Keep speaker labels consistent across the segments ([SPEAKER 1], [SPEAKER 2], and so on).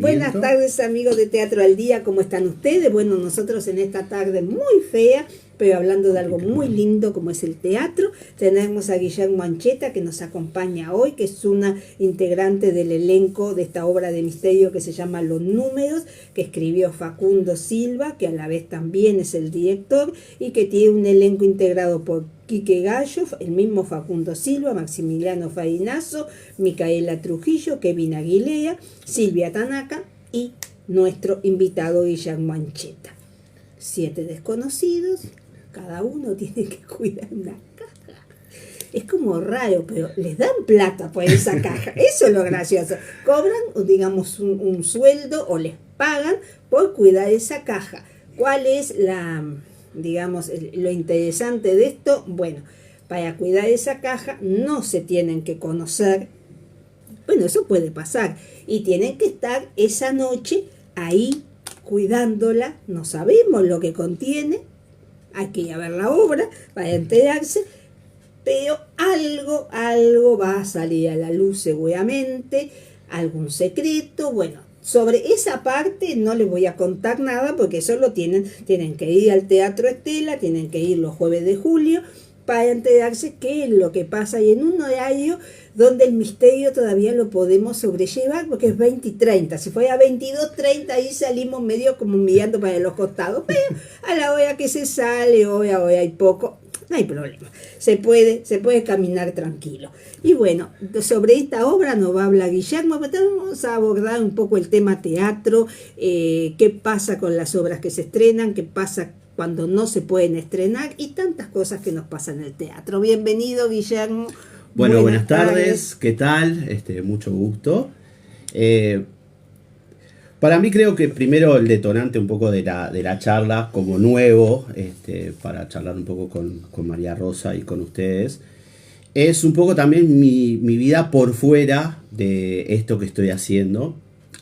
[SPEAKER 1] Buenas tardes, amigos de Teatro al Día, ¿cómo están ustedes? Bueno, nosotros en esta tarde muy fea, pero hablando de algo muy lindo como es el teatro, tenemos a Guillermo Ancheta que nos acompaña hoy, que es una integrante del elenco de esta obra de misterio que se llama Los Números, que escribió Facundo Silva, que a la vez también es el director, y que tiene un elenco integrado por Quique Gallo, el mismo Facundo Silva, Maximiliano Fainazo, Micaela Trujillo, Kevin Aguilera, Silvia Tanaka y nuestro invitado Guillermo Ancheta. 7 desconocidos, cada uno tiene que cuidar una caja. Es como raro, pero les dan plata por esa caja. Eso es lo gracioso. Cobran, digamos, un sueldo o les pagan por cuidar esa caja. ¿Cuál es digamos, lo interesante de esto? Bueno, para cuidar esa caja no se tienen que conocer. Bueno, eso puede pasar. Y tienen que estar esa noche ahí cuidándola. No sabemos lo que contiene. Hay que ir a ver la obra para enterarse. Pero algo va a salir a la luz seguramente. Algún secreto. Bueno, sobre esa parte no les voy a contar nada porque eso lo tienen que ir al Teatro Estela, tienen que ir los jueves de julio para enterarse qué es lo que pasa y en un horario donde el misterio todavía lo podemos sobrellevar porque es 20 y 30. Si fuera 22:30 ahí salimos medio como mirando para los costados, pero a la hora que se sale, hora hay poco, no hay problema. Se puede caminar tranquilo. Y bueno, sobre esta obra nos va a hablar Guillermo, pero vamos a abordar un poco el tema teatro, qué pasa con las obras que se estrenan, qué pasa cuando no se pueden estrenar y tantas cosas que nos pasan en el teatro. Bienvenido, Guillermo.
[SPEAKER 2] Bueno, buenas tardes. ¿Qué tal? Mucho gusto. Para mí creo que primero el detonante un poco de la charla como nuevo, para charlar un poco con María Rosa y con ustedes, es un poco también mi vida por fuera de esto que estoy haciendo,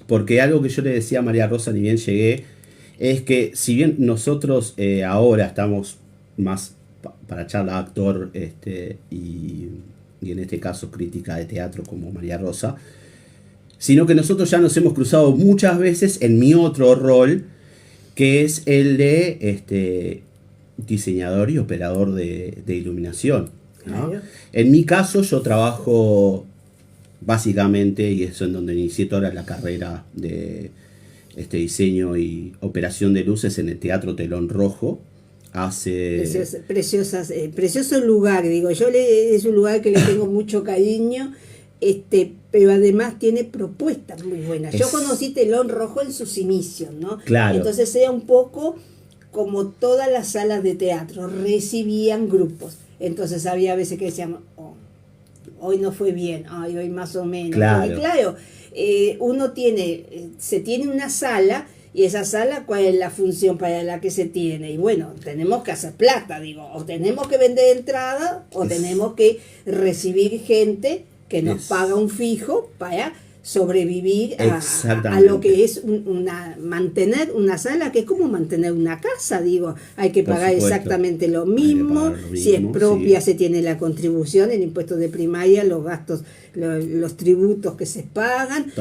[SPEAKER 2] porque algo que yo le decía a María Rosa ni bien llegué, es que si bien nosotros ahora estamos más para charla actor y en este caso crítica de teatro como María Rosa, sino que nosotros ya nos hemos cruzado muchas veces en mi otro rol, que es el de diseñador y operador de iluminación, ¿no? En mi caso yo trabajo básicamente, y eso en donde inicié toda la carrera de diseño y operación de luces en el Teatro Telón Rojo.
[SPEAKER 1] Precioso lugar, digo, es un lugar que le tengo mucho cariño, pero además tiene propuestas muy buenas. Yo conocí Telón Rojo en sus inicios, ¿no?
[SPEAKER 2] Claro.
[SPEAKER 1] Entonces era un poco como todas las salas de teatro, recibían grupos. Entonces había veces que decíamos, hoy no fue bien, hoy más o menos.
[SPEAKER 2] Claro.
[SPEAKER 1] Y claro, uno se tiene una sala. Y esa sala, ¿cuál es la función para la que se tiene? Y bueno, tenemos que hacer plata, digo, o tenemos que vender entrada, o tenemos que recibir gente que nos paga un fijo para sobrevivir a lo que es mantener una sala, que es como mantener una casa, digo, hay que pagar exactamente lo mismo, si es propia se tiene la contribución, el impuesto de primaria, los gastos, los tributos que se pagan,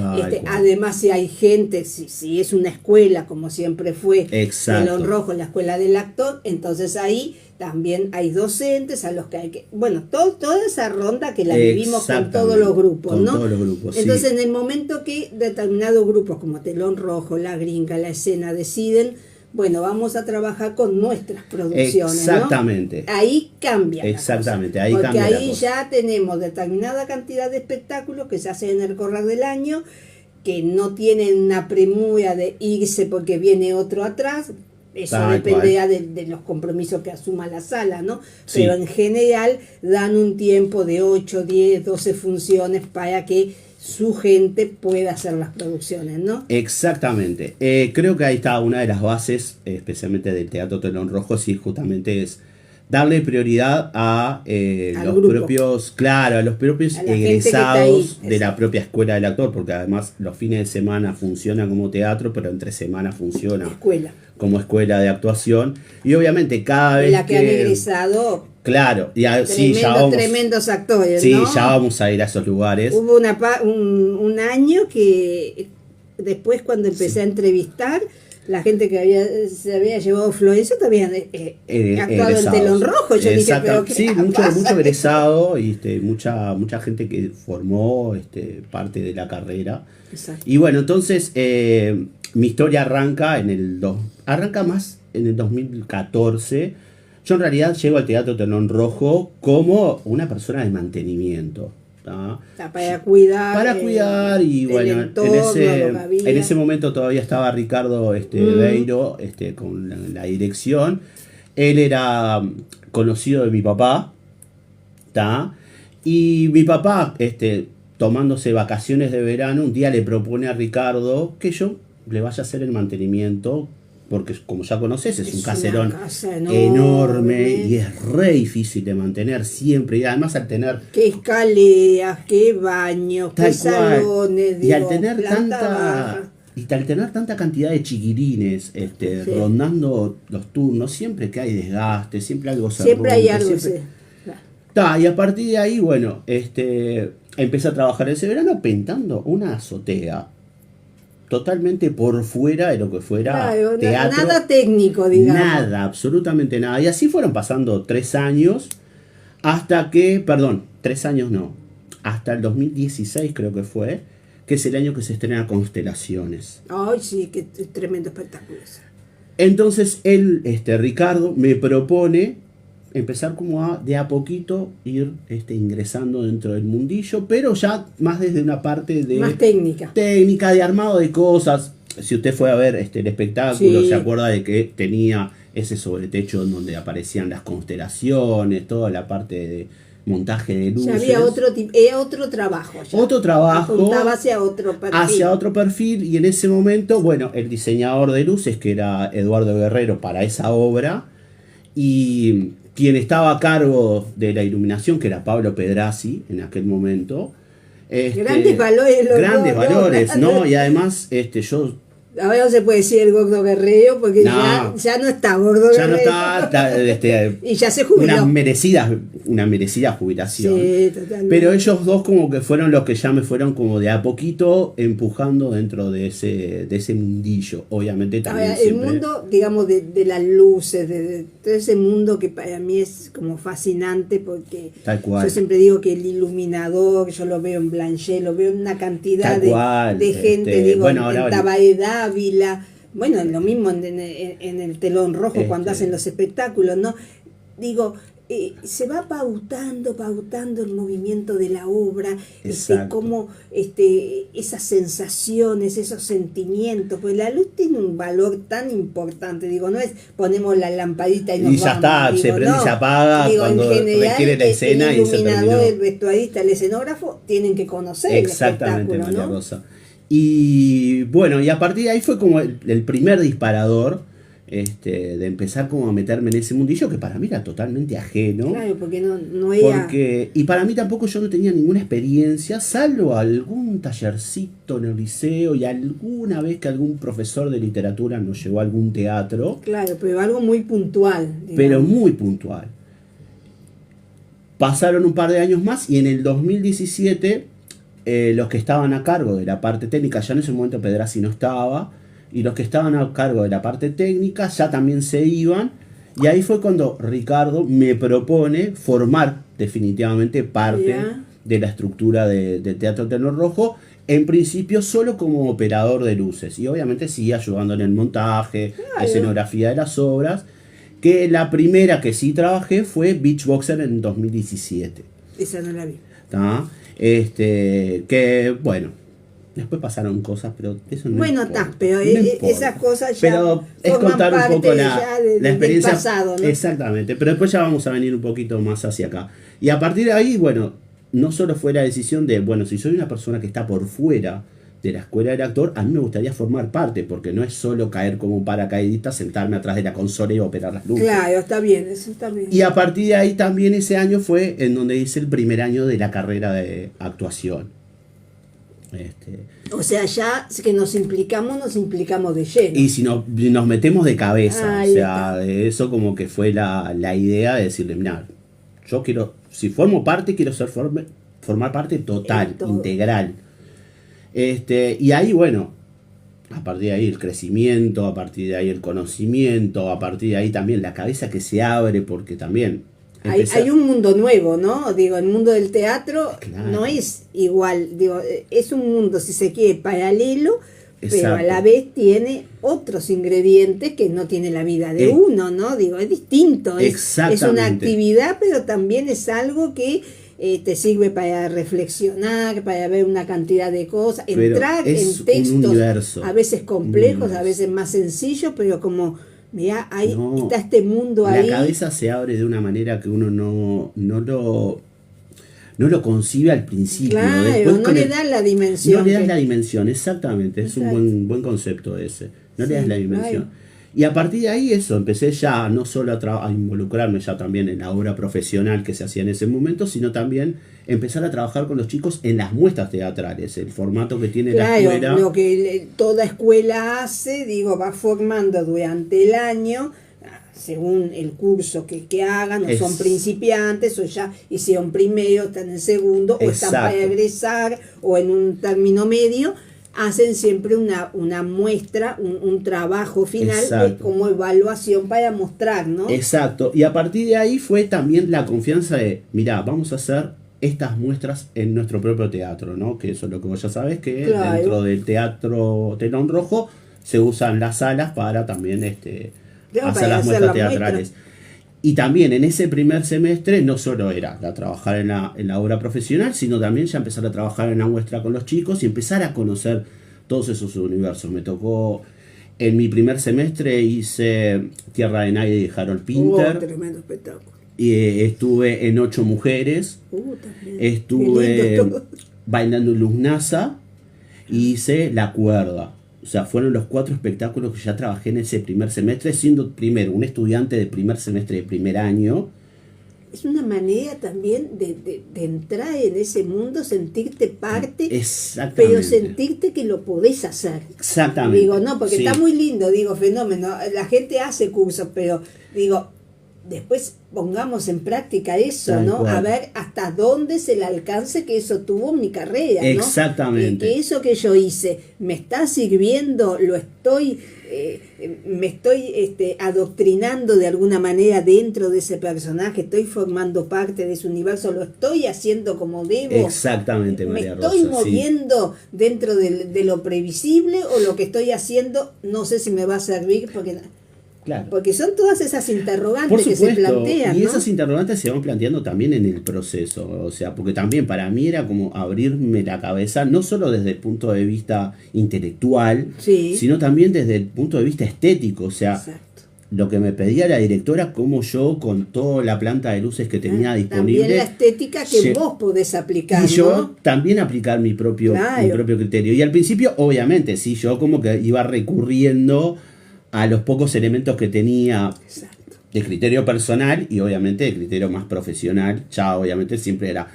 [SPEAKER 1] además si hay gente, si es una escuela como siempre fue Telón Rojo, la escuela del actor, entonces ahí también hay docentes a los que hay que... Bueno, toda esa ronda que la vivimos con todos los grupos, ¿no?
[SPEAKER 2] Todos los grupos,
[SPEAKER 1] entonces, en el momento que determinados grupos como Telón Rojo, La Gringa, La Escena deciden, bueno, vamos a trabajar con nuestras producciones,
[SPEAKER 2] exactamente,
[SPEAKER 1] ¿no? Ahí cambia.
[SPEAKER 2] Exactamente,
[SPEAKER 1] ahí cambia. Porque ahí ya tenemos determinada cantidad de espectáculos que se hacen en el correr del año, que no tienen una premura de irse porque viene otro atrás. Eso dependerá de los compromisos que asuma la sala, ¿no?
[SPEAKER 2] Sí.
[SPEAKER 1] Pero en general dan un tiempo de 8, 10, 12 funciones para que su gente pueda hacer las producciones, ¿no?
[SPEAKER 2] Exactamente. Creo que ahí está una de las bases, especialmente del Teatro Telón Rojo, sí, justamente es darle prioridad a los propios egresados de la propia escuela del actor, porque además los fines de semana funciona como teatro, pero entre semana funciona como escuela de actuación. Y obviamente cada vez
[SPEAKER 1] que han egresado...
[SPEAKER 2] Claro,
[SPEAKER 1] tremendos actores,
[SPEAKER 2] sí,
[SPEAKER 1] ¿no?
[SPEAKER 2] ya vamos a ir a esos lugares.
[SPEAKER 1] Hubo un año que después cuando empecé a entrevistar, la gente que se había llevado Florencio también actuado en Telón Rojo. Yo dije, pero ¿qué
[SPEAKER 2] sí, mucho
[SPEAKER 1] pasa?
[SPEAKER 2] egresado y mucha gente que formó parte de la carrera.
[SPEAKER 1] Exacto.
[SPEAKER 2] Y bueno, entonces mi historia arranca más en el 2014. Yo en realidad llego al Teatro Telón Rojo como una persona de mantenimiento.
[SPEAKER 1] Para cuidar.
[SPEAKER 2] Para cuidar y bueno,
[SPEAKER 1] entorno,
[SPEAKER 2] en ese momento todavía estaba Ricardo Beiro con la dirección. Él era conocido de mi papá, ¿tá? Y mi papá, tomándose vacaciones de verano, un día le propone a Ricardo que yo le vaya a hacer el mantenimiento, porque como ya conoces, es un caserón enorme y es re difícil de mantener siempre. Y además al tener...
[SPEAKER 1] qué escaleras, qué baños, qué salones,
[SPEAKER 2] y al tener tanta cantidad de chiquirines rondando los turnos, siempre que hay desgaste, siempre algo se
[SPEAKER 1] siempre
[SPEAKER 2] rompe,
[SPEAKER 1] hay algo.
[SPEAKER 2] Y a partir de ahí, bueno, empecé a trabajar ese verano pintando una azotea totalmente por fuera de lo que fuera teatro.
[SPEAKER 1] Nada técnico, digamos.
[SPEAKER 2] Nada, absolutamente nada. Y así fueron pasando 3 años, hasta que, perdón, 3 años no, hasta el 2016 creo que fue, que es el año que se estrena Constelaciones.
[SPEAKER 1] Ay, sí, qué tremendo espectáculo.
[SPEAKER 2] Entonces él, Ricardo, me propone empezar como de a poquito ir ingresando dentro del mundillo, pero ya más desde una parte de...
[SPEAKER 1] más técnica.
[SPEAKER 2] Técnica, de armado de cosas. Si usted fue a ver el espectáculo,
[SPEAKER 1] sí,
[SPEAKER 2] se acuerda de que tenía ese sobretecho donde aparecían las constelaciones, toda la parte de montaje de luces.
[SPEAKER 1] Ya había otro trabajo. Ya.
[SPEAKER 2] Otro trabajo.
[SPEAKER 1] Apuntaba hacia otro perfil.
[SPEAKER 2] Hacia otro perfil, y en ese momento, bueno, el diseñador de luces, que era Eduardo Guerrero para esa obra, y quien estaba a cargo de la iluminación, que era Pablo Pedrazzi en aquel momento.
[SPEAKER 1] Grandes valores,
[SPEAKER 2] ¿no? Y además, yo...
[SPEAKER 1] Ahora no se puede decir el Gordo Guerrero, porque ya no está Gordo
[SPEAKER 2] ya
[SPEAKER 1] Guerrero.
[SPEAKER 2] Ya no está.
[SPEAKER 1] Y ya se jubiló.
[SPEAKER 2] Una merecida jubilación.
[SPEAKER 1] Sí, totalmente.
[SPEAKER 2] Pero ellos dos como que fueron los que ya me fueron como de a poquito empujando dentro de ese mundillo. Obviamente también
[SPEAKER 1] ahora, el mundo, digamos, de las luces, de todo ese mundo que para mí es como fascinante, porque
[SPEAKER 2] tal cual.
[SPEAKER 1] Yo siempre digo que el iluminador, yo lo veo en Blanchet, lo veo en una cantidad de gente, digo,
[SPEAKER 2] bueno,
[SPEAKER 1] en Tabaé Dávila, bueno, lo mismo en el Telón Rojo cuando hacen los espectáculos, ¿no? Digo, se va pautando el movimiento de la obra, cómo esas sensaciones, esos sentimientos, pues la luz tiene un valor tan importante, digo, no es ponemos la lamparita y nos vamos.
[SPEAKER 2] Y ya está, digo, se prende y se apaga cuando requiere la escena y se terminó.
[SPEAKER 1] El iluminador, el vestuarista, el escenógrafo tienen que conocer
[SPEAKER 2] exactamente,
[SPEAKER 1] el espectáculo,
[SPEAKER 2] María Rosa. Y bueno, y a partir de ahí fue como el primer disparador de empezar como a meterme en ese mundillo que para mí era totalmente ajeno.
[SPEAKER 1] Claro, porque no era...
[SPEAKER 2] y para mí tampoco yo no tenía ninguna experiencia, salvo algún tallercito en el liceo y alguna vez que algún profesor de literatura nos llevó a algún teatro.
[SPEAKER 1] Claro, pero algo muy puntual. Digamos.
[SPEAKER 2] Pero muy puntual. Pasaron un par de años más y en el 2017... los que estaban a cargo de la parte técnica, ya en ese momento Pedrazzi no estaba, y los que estaban a cargo de la parte técnica ya también se iban, y ahí fue cuando Ricardo me propone formar definitivamente parte de la estructura del Teatro Telón Rojo, en principio solo como operador de luces, y obviamente sí ayudando en el montaje, escenografía de las obras, que la primera que sí trabajé fue Beach Boxer en 2017.
[SPEAKER 1] Esa no la vi.
[SPEAKER 2] ¿Tá? Que bueno, después pasaron cosas, pero eso no
[SPEAKER 1] importa. Pero no esas cosas ya
[SPEAKER 2] pero es contar un poco la experiencia
[SPEAKER 1] del pasado, ¿no?
[SPEAKER 2] Exactamente, pero después ya vamos a venir un poquito más hacia acá. Y a partir de ahí, bueno, no solo fue la decisión de, bueno, si soy una persona que está por fuera de la escuela del actor, a mí me gustaría formar parte, porque no es solo caer como un paracaidista, sentarme atrás de la consola y operar las luces.
[SPEAKER 1] Claro, está bien, eso está bien.
[SPEAKER 2] Y a partir de ahí también ese año fue en donde hice el primer año de la carrera de actuación.
[SPEAKER 1] O sea, ya que nos implicamos de lleno.
[SPEAKER 2] Y si nos metemos de cabeza, o sea, de eso como que fue la idea de decirle, mira, yo quiero, si formo parte, quiero formar parte total, integral. Y ahí, bueno, A partir de ahí el crecimiento, a partir de ahí el conocimiento, a partir de ahí también la cabeza que se abre, porque también...
[SPEAKER 1] Hay un mundo nuevo, ¿no? Digo, el mundo del teatro
[SPEAKER 2] Claro.
[SPEAKER 1] no es igual, digo, es un mundo, si se quiere, paralelo, pero a
[SPEAKER 2] Exacto.
[SPEAKER 1] la vez tiene otros ingredientes que no tiene la vida de uno, ¿no? Digo, es distinto, es una
[SPEAKER 2] Exactamente.
[SPEAKER 1] actividad, pero también es algo que te sirve para reflexionar, para ver una cantidad de cosas,
[SPEAKER 2] Pero
[SPEAKER 1] entrar
[SPEAKER 2] es
[SPEAKER 1] en textos
[SPEAKER 2] un universo.
[SPEAKER 1] a veces complejos,
[SPEAKER 2] universo.
[SPEAKER 1] a veces más sencillos, pero como, mirá, ahí
[SPEAKER 2] No,
[SPEAKER 1] está este mundo
[SPEAKER 2] la
[SPEAKER 1] ahí.
[SPEAKER 2] cabeza se abre de una manera que uno no lo concibe al principio.
[SPEAKER 1] Claro,
[SPEAKER 2] Después
[SPEAKER 1] no
[SPEAKER 2] con
[SPEAKER 1] le
[SPEAKER 2] el-
[SPEAKER 1] das la dimensión.
[SPEAKER 2] No le das
[SPEAKER 1] que-
[SPEAKER 2] la dimensión, exactamente. Es un
[SPEAKER 1] Exacto.
[SPEAKER 2] buen concepto ese. No le
[SPEAKER 1] Sí,
[SPEAKER 2] das la dimensión.
[SPEAKER 1] claro.
[SPEAKER 2] Y a partir de ahí eso, empecé ya no solo a involucrarme ya también en la obra profesional que se hacía en ese momento, sino también empezar a trabajar con los chicos en las muestras teatrales, el formato que tiene la escuela.
[SPEAKER 1] Claro, lo que toda escuela hace, digo, va formando durante el año, según el curso que hagan, o son principiantes, o ya hicieron primero, están en segundo, o están para
[SPEAKER 2] Exacto.
[SPEAKER 1] egresar, o en un término medio, hacen siempre una muestra, un trabajo final
[SPEAKER 2] Exacto.
[SPEAKER 1] como evaluación para mostrar, ¿no?
[SPEAKER 2] Exacto. Y a partir de ahí fue también la confianza de, mirá, vamos a hacer estas muestras en nuestro propio teatro, ¿no? Que eso es lo que vos ya sabés, que
[SPEAKER 1] Claro.
[SPEAKER 2] dentro del teatro Telón Rojo se usan las salas para también
[SPEAKER 1] Claro,
[SPEAKER 2] hacer
[SPEAKER 1] para
[SPEAKER 2] las
[SPEAKER 1] hacer
[SPEAKER 2] muestras
[SPEAKER 1] la
[SPEAKER 2] teatrales. Y también en ese primer semestre no solo era trabajar en la obra profesional, sino también ya empezar a trabajar en la muestra con los chicos y empezar a conocer todos esos universos. Me tocó, en mi primer semestre hice Tierra de Nadie de Harold Pinter,
[SPEAKER 1] Tremendo espectáculo.
[SPEAKER 2] y estuve en 8 mujeres,
[SPEAKER 1] También.
[SPEAKER 2] estuve
[SPEAKER 1] Qué lindo todo.
[SPEAKER 2] bailando Luznasa y hice La Cuerda. O sea, fueron los 4 espectáculos que ya trabajé en ese primer semestre, siendo primero un estudiante de primer semestre de primer año.
[SPEAKER 1] Es una manera también de entrar en ese mundo, sentirte parte,
[SPEAKER 2] Exactamente.
[SPEAKER 1] pero sentirte que lo podés hacer.
[SPEAKER 2] Exactamente.
[SPEAKER 1] Digo, no, porque
[SPEAKER 2] Sí.
[SPEAKER 1] está muy lindo, digo, fenómeno. La gente hace cursos, pero digo, después pongamos en práctica eso,
[SPEAKER 2] Tal
[SPEAKER 1] ¿no?
[SPEAKER 2] cual.
[SPEAKER 1] A ver hasta dónde es el alcance que eso tuvo en mi carrera, ¿no?
[SPEAKER 2] Exactamente.
[SPEAKER 1] Que eso que yo hice me está sirviendo, lo estoy, me estoy adoctrinando de alguna manera dentro de ese personaje, estoy formando parte de ese universo, lo estoy haciendo como debo.
[SPEAKER 2] Exactamente,
[SPEAKER 1] Me
[SPEAKER 2] María
[SPEAKER 1] estoy
[SPEAKER 2] Rosa. Sí.
[SPEAKER 1] moviendo dentro de lo previsible, o lo que estoy haciendo no sé si me va a servir,
[SPEAKER 2] Claro.
[SPEAKER 1] porque son todas esas interrogantes
[SPEAKER 2] Por
[SPEAKER 1] que se
[SPEAKER 2] supuesto,
[SPEAKER 1] plantean,
[SPEAKER 2] y
[SPEAKER 1] ¿no?
[SPEAKER 2] esas interrogantes se van planteando también en el proceso, o sea, porque también para mí era como abrirme la cabeza, no solo desde el punto de vista intelectual,
[SPEAKER 1] Sí.
[SPEAKER 2] sino también desde el punto de vista estético, o sea,
[SPEAKER 1] Exacto.
[SPEAKER 2] lo que me pedía la directora, como yo con toda la planta de luces que tenía disponible,
[SPEAKER 1] También la estética que
[SPEAKER 2] Sí.
[SPEAKER 1] vos podés aplicar,
[SPEAKER 2] y yo
[SPEAKER 1] ¿no?
[SPEAKER 2] también aplicar mi propio
[SPEAKER 1] Claro.
[SPEAKER 2] criterio. Y al principio, obviamente, sí, yo como que iba recurriendo a los pocos elementos que tenía
[SPEAKER 1] Exacto.
[SPEAKER 2] de criterio personal y obviamente de criterio más profesional. Ya obviamente siempre era